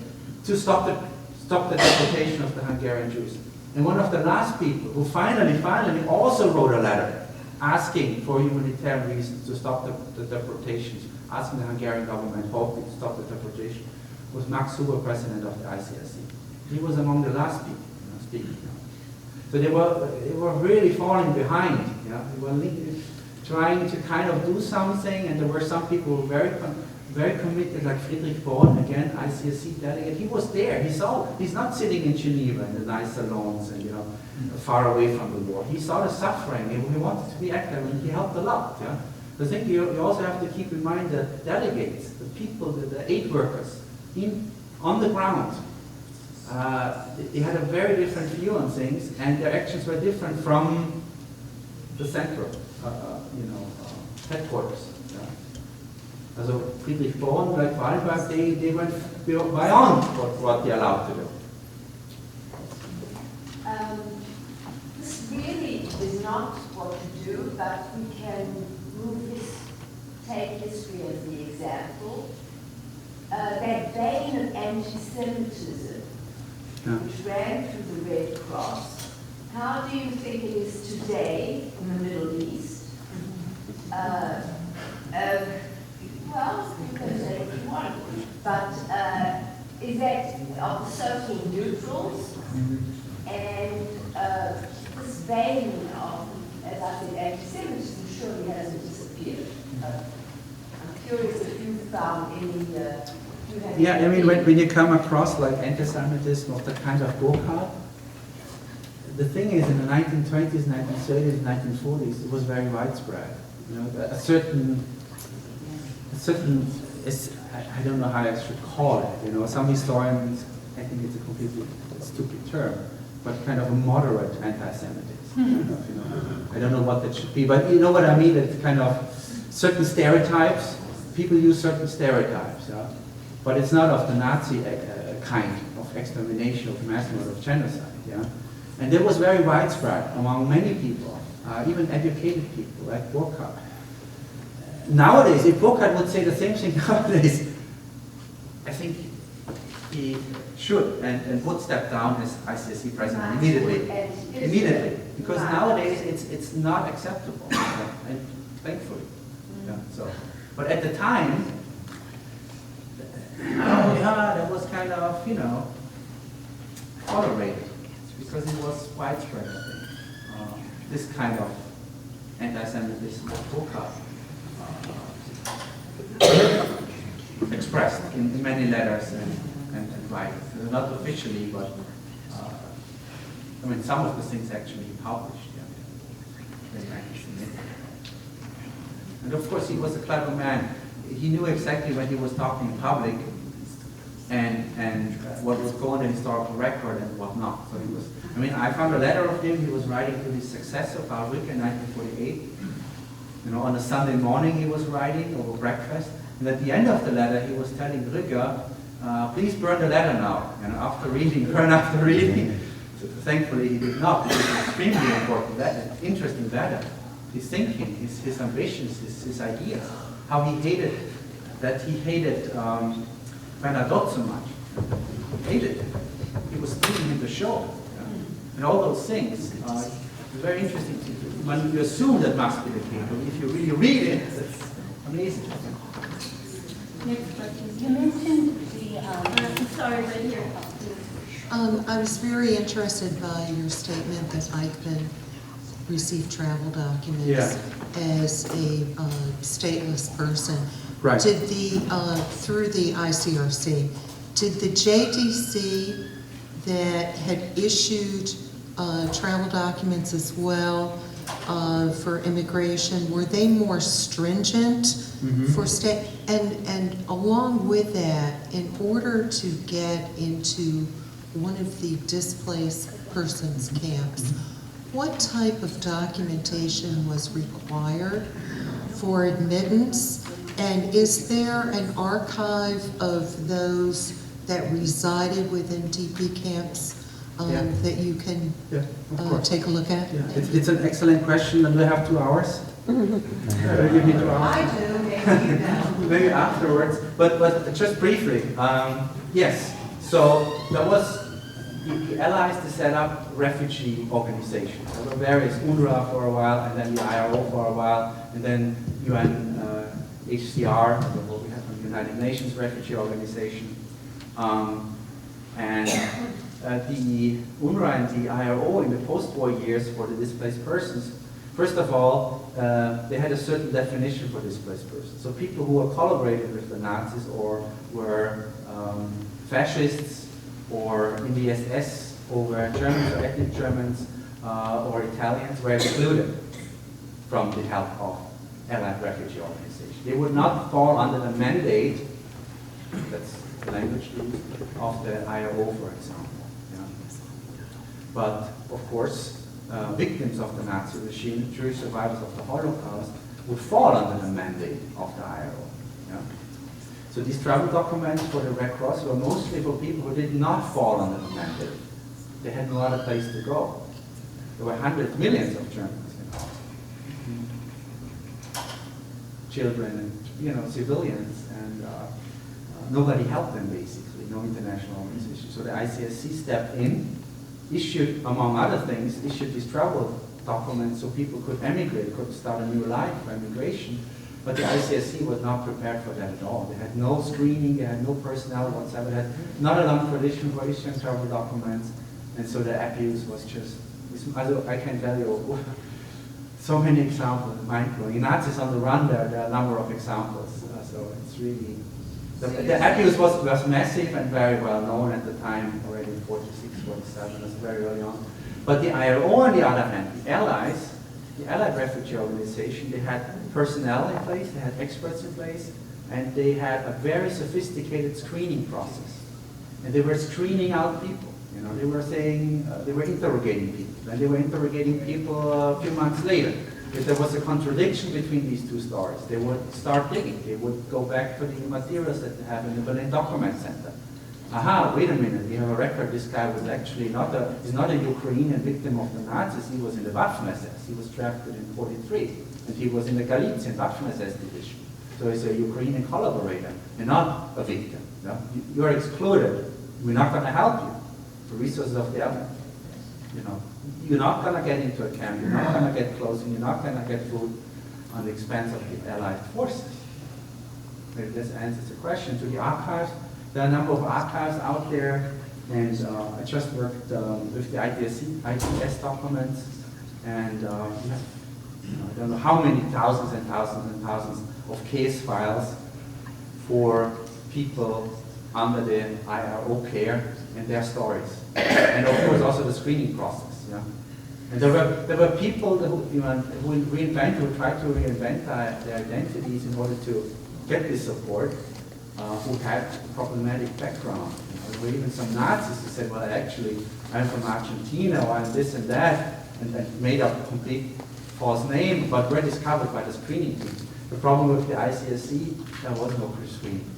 to stop the deportation of the Hungarian Jews. And one of the last people who finally also wrote a letter asking for humanitarian reasons to stop the deportations, asking the Hungarian government, Horthy, to stop the deportation, was Max Huber, president of the ICRC. He was among the last people speaking. So they were really falling behind. They were trying to kind of do something, and there were some people who were very committed, like Friedrich Born, again, ICSC delegate. He was there. He saw. He's not sitting in Geneva in the nice salons and far away from the war. He saw the suffering. He wanted to be active, and he helped a lot. Yeah. The thing you also have to keep in mind the delegates, the people, the aid workers on the ground. They had a very different view on things, and their actions were different from the central, headquarters. Yeah. Also Friedrich Born, like Wallenberg, they went beyond what they're allowed to do. This really is not what to do, but we can take history as the example. That vein of anti-Semitism, which ran through the Red Cross, how do you think it is today in the Middle East? Well, you can say what you want, but is that of the so-called neutrals? And this vein of, as I said, anti-Semitism surely hasn't disappeared. I'm curious if you found any. Yeah, I mean, when you come across like anti-Semitism of the kind of Burkhardt, the thing is, in the 1920s, 1930s, 1940s, it was very widespread. A certain, I don't know how I should call it. Some historians, I think it's a completely stupid term, but kind of a moderate anti-Semitism. I don't know what that should be, but you know what I mean. It's kind of certain stereotypes. People use certain stereotypes, yeah? But it's not of the Nazi kind of extermination, of mass murder, of genocide. Yeah? And it was very widespread among many people, even educated people like Burkhardt. Nowadays, if Burkhardt would say the same thing nowadays, I think he should and would step down as ICSC president immediately. Because nowadays it's not acceptable, and thankfully. Yeah, so. But at the time, that was kind of, tolerated, because it was widespread, I think. This kind of anti-Semitism of Burkhardt expressed in many letters and writings. Not officially, but some of the things actually published. Yeah. And of course, he was a clever man. He knew exactly when he was talking in public and what was going on in historical record and what not. So he was. I found a letter of him. He was writing to his successor, Paul Rück, in 1948. On a Sunday morning, he was writing over breakfast. And at the end of the letter, he was telling Rücker, please burn the letter now. Burn after reading. So thankfully, he did not. It was an extremely important letter, interesting letter. His thinking, his ambitions, his ideas, how he hated Bernadotte so much. He hated him. He was stealing him the show. Yeah? And all those things. It's very interesting. When you assume that must be the case, but if you really read it, it's amazing. Next question. You mentioned the. I'm sorry, right here. I was very interested by your statement that Eichmann received travel documents as a stateless person. Right. Did through the ICRC, did the JDC that had issued travel documents as well for immigration, were they more stringent for state? And along with that, in order to get into one of the displaced persons camps, what type of documentation was required for admittance? And is there an archive of those that resided within DP camps that you can take a look at? Yeah. It's an excellent question, and we have 2 hours. You need 2 hours. I do, maybe you know. Maybe afterwards, but just briefly, yes. So there was the Allies to set up refugee organizations. There were various UNRWA for a while, and then the IRO for a while, and then UNHCR, what we have from the United Nations Refugee Organization, and the UNRWA and the IRO in the post-war years for the displaced persons First of all, they had a certain definition for displaced persons. So people who were collaborated with the Nazis or were fascists or in the SS or were Germans or ethnic Germans or Italians were excluded from the help of Allied refugee organizations. They would not fall under the mandate, that's the language used, of the IRO, for example. Yeah. But of course, victims of the Nazi regime, Jewish survivors of the Holocaust, would fall under the mandate of the IRO. Yeah. So these travel documents for the Red Cross were mostly for people who did not fall under the mandate. They had no other place to go. There were hundreds, millions of Germans involved. Children and civilians, and nobody helped them basically, no international organization. So the ICSC stepped in, issued, among other things, issued these travel documents so people could emigrate, could start a new life for immigration. But the ICSC was not prepared for that at all. They had no screening, they had no personnel whatsoever, they had not a long tradition for issuing travel documents, and so the abuse was just, I can tell you, so many examples, mind-blowing. In Nazis on the Run, there are a number of examples, so it's really, the abuse was massive and very well known at the time, already in 46, 47, that's very early on. But the IRO, on the other hand, the Allies, the Allied Refugee Organization, they had personnel in place, they had experts in place, and they had a very sophisticated screening process. And they were screening out people. They were saying, they were interrogating people. And they were interrogating people a few months later. If there was a contradiction between these two stories, they would start digging. They would go back to the materials that they have in the Berlin Document Center. Aha, wait a minute, we have a record, this guy was actually he's not a Ukrainian victim of the Nazis, he was in the Waffen-SS, he was drafted in 43, and he was in the Galician Waffen-SS division. So he's a Ukrainian collaborator, and not a victim. You're excluded, we're not going to help you. The resources of the Allies. You're not going to get into a camp, you're not going to get clothing, you're not going to get food on the expense of the Allied forces. Maybe this answers the question. To the archives, there are a number of archives out there, and I just worked with the ITS documents, and I don't know how many thousands and thousands and thousands of case files for people under the IRO care and their stories, and of course also the screening process. Yeah, and there were people who tried to reinvent their identities in order to get this support. Who had a problematic background. There were even some Nazis who said, well, actually, I'm from Argentina, or I'm this and that, and then made up a complete false name, but were discovered by the screening team. The problem with the ICSC, there was no screening.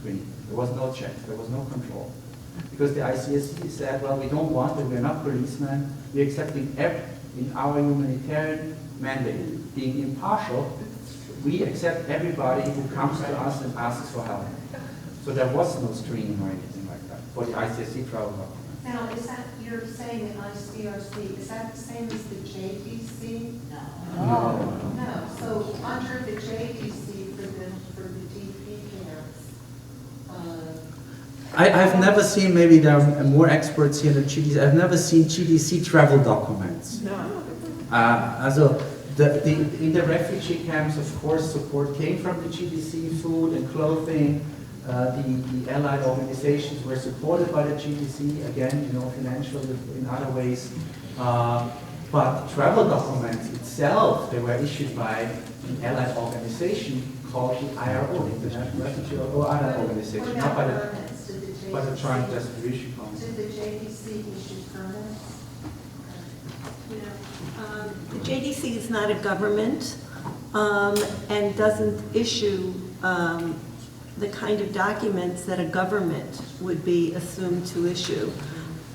There was no checks, there was no control. Because the ICSC said, well, we don't want it, we're not policemen, we're accepting in our humanitarian mandate, being impartial, we accept everybody who comes to us and asks for help. So there was no screening or anything like that for the ICSC travel document. Now, is that, you're saying the ICRC, is that the same as the JDC? No. No, so under the JDC for the DP camps, I've never seen, maybe there are more experts here than GDC, I've never seen GDC travel documents. no. In the refugee camps, of course, support came from the GDC, food and clothing. The Allied organizations were supported by the GDC, again, financially, in other ways. But travel documents itself, they were issued by an Allied organization called the IRO, the International Refugee or other organization, not by the Joint Distribution Council. Did the JDC issue permits? The JDC is not a government and doesn't issue the kind of documents that a government would be assumed to issue.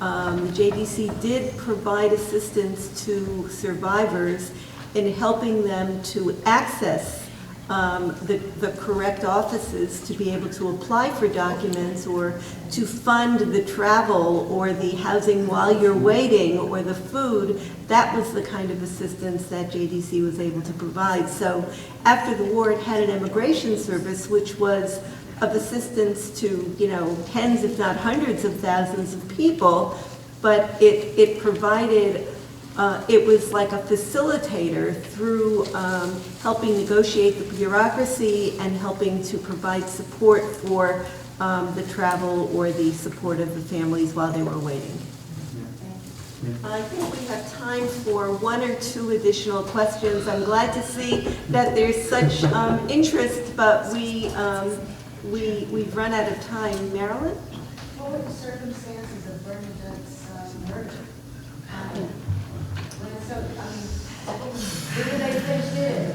The JDC did provide assistance to survivors in helping them to access the correct offices to be able to apply for documents or to fund the travel or the housing while you're waiting or the food. That was the kind of assistance that JDC was able to provide. So after the war, it had an immigration service which was of assistance to, tens if not hundreds of thousands of people, but it provided it was like a facilitator through helping negotiate the bureaucracy and helping to provide support for the travel or the support of the families while they were waiting. I think we have time for one or two additional questions. I'm glad to see that there's such interest, but we've run out of time. Marilyn? What were the circumstances of Bernadette's murder? Who did they think did it?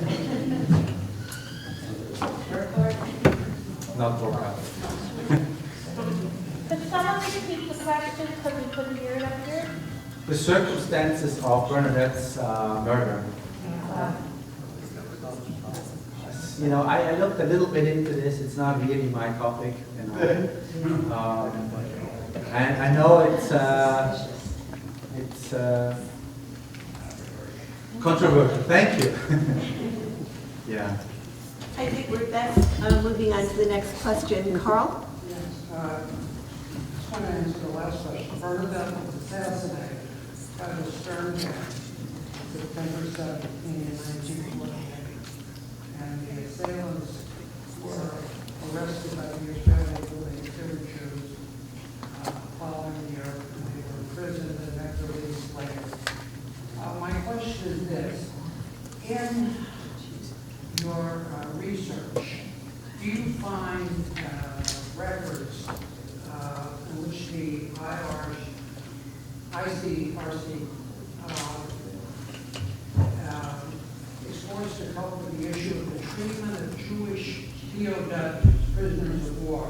Not work out. Could someone repeat the question because we couldn't hear it up here? The circumstances of Bernadette's murder. You know, I looked a little bit into this. It's not really my topic, you know. And I know it's controversial. Thank you. Yeah. I think we're best moving on to the next question. Carl? Yes, I just want to answer the last question. Bernadette was assassinated by the Stern gang September 17, 1948, and the assailants were arrested by the Israeli police Jews following the year, and they were imprisoned and then released later. My question is this: in your research, do you find records in which the ICRC explores to cope with the issue of the treatment of Jewish POWs, prisoners of war?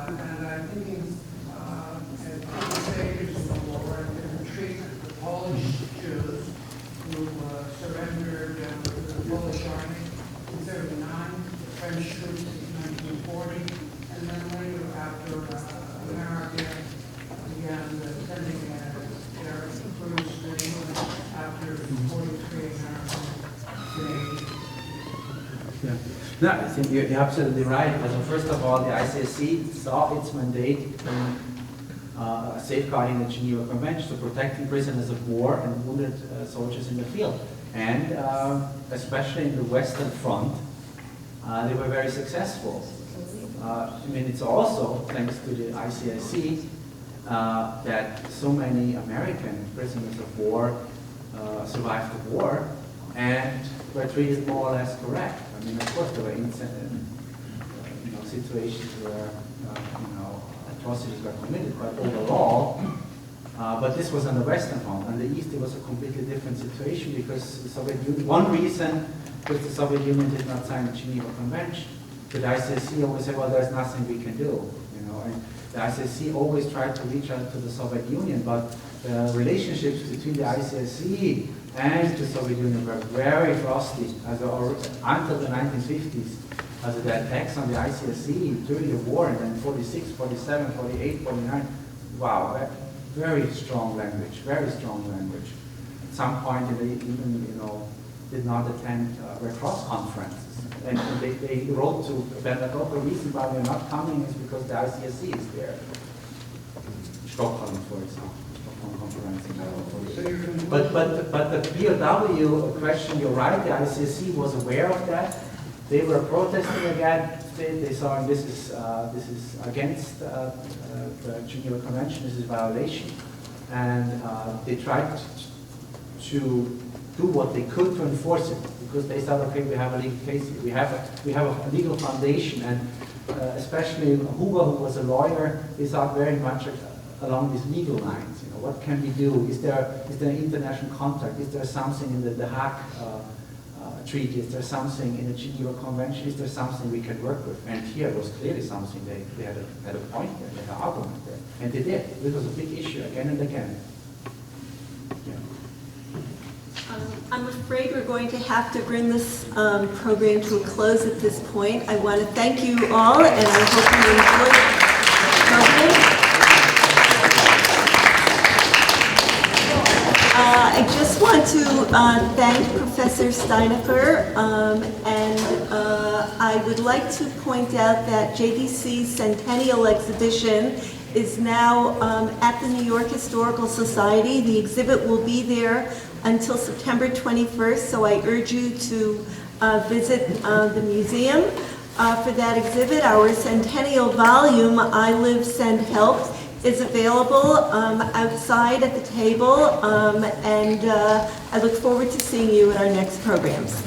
And I'm thinking at different stages of the war and different treatment. The Polish Jews who surrendered to the Polish army in 1939, the French troops in 1940, and then later after America began sending their troops to England after 43 American Canadians. Yeah. No, I think you're absolutely right. So first of all, the ICSC saw its mandate in safeguarding the Geneva Conventions, so protecting prisoners of war and wounded soldiers in the field. And especially in the Western Front, they were very successful. I mean, it's also thanks to the ICIC that so many American prisoners of war survived the war and were treated more or less correct. I mean, of course, there were situations where atrocities were committed, but overall, but this was on the Western Front. On the East, it was a completely different situation because the Soviet Union, one reason was the Soviet Union did not sign the Geneva Convention. But the ICSC always said, well, there's nothing we can do, and the ICSC always tried to reach out to the Soviet Union, but the relationships between the ICSC and the Soviet Union were very frosty until the 1950s. The attacks on the ICSC during the war, and then 46, 47, 48, 49, wow, very strong language, very strong language. At some point, they even, did not attend Red Cross conferences. And they wrote to Bernadette, the reason why we're not coming is because the ICSC is there. Stockholm, for example, Stockholm conference. But the POW question, you're right, the ICSC was aware of that. They were protesting again. They saw this is against the Geneva Convention. This is a violation, and they tried to do what they could to enforce it because they thought, okay, we have a legal case, we have a legal foundation, and especially Huber, who was a lawyer, they thought very much along these legal lines. What can we do? Is there an international contract? Is there something in the Hague Treaty? Is there something in the Geneva Convention? Is there something we can work with? And here was clearly something they had a point there, they had an argument there. And they did. It was a big issue again and again. Yeah. I'm afraid we're going to have to bring this program to a close at this point. I want to thank you all, and I hope you enjoyed the program. I just want to thank Professor Steinacher, and I would like to point out that JDC's Centennial Exhibition is now at the New York Historical Society. The exhibit will be there until September 21st, so I urge you to visit the museum for that exhibit. Our centennial volume, I Live, Send Help, is available outside at the table, and I look forward to seeing you at our next programs.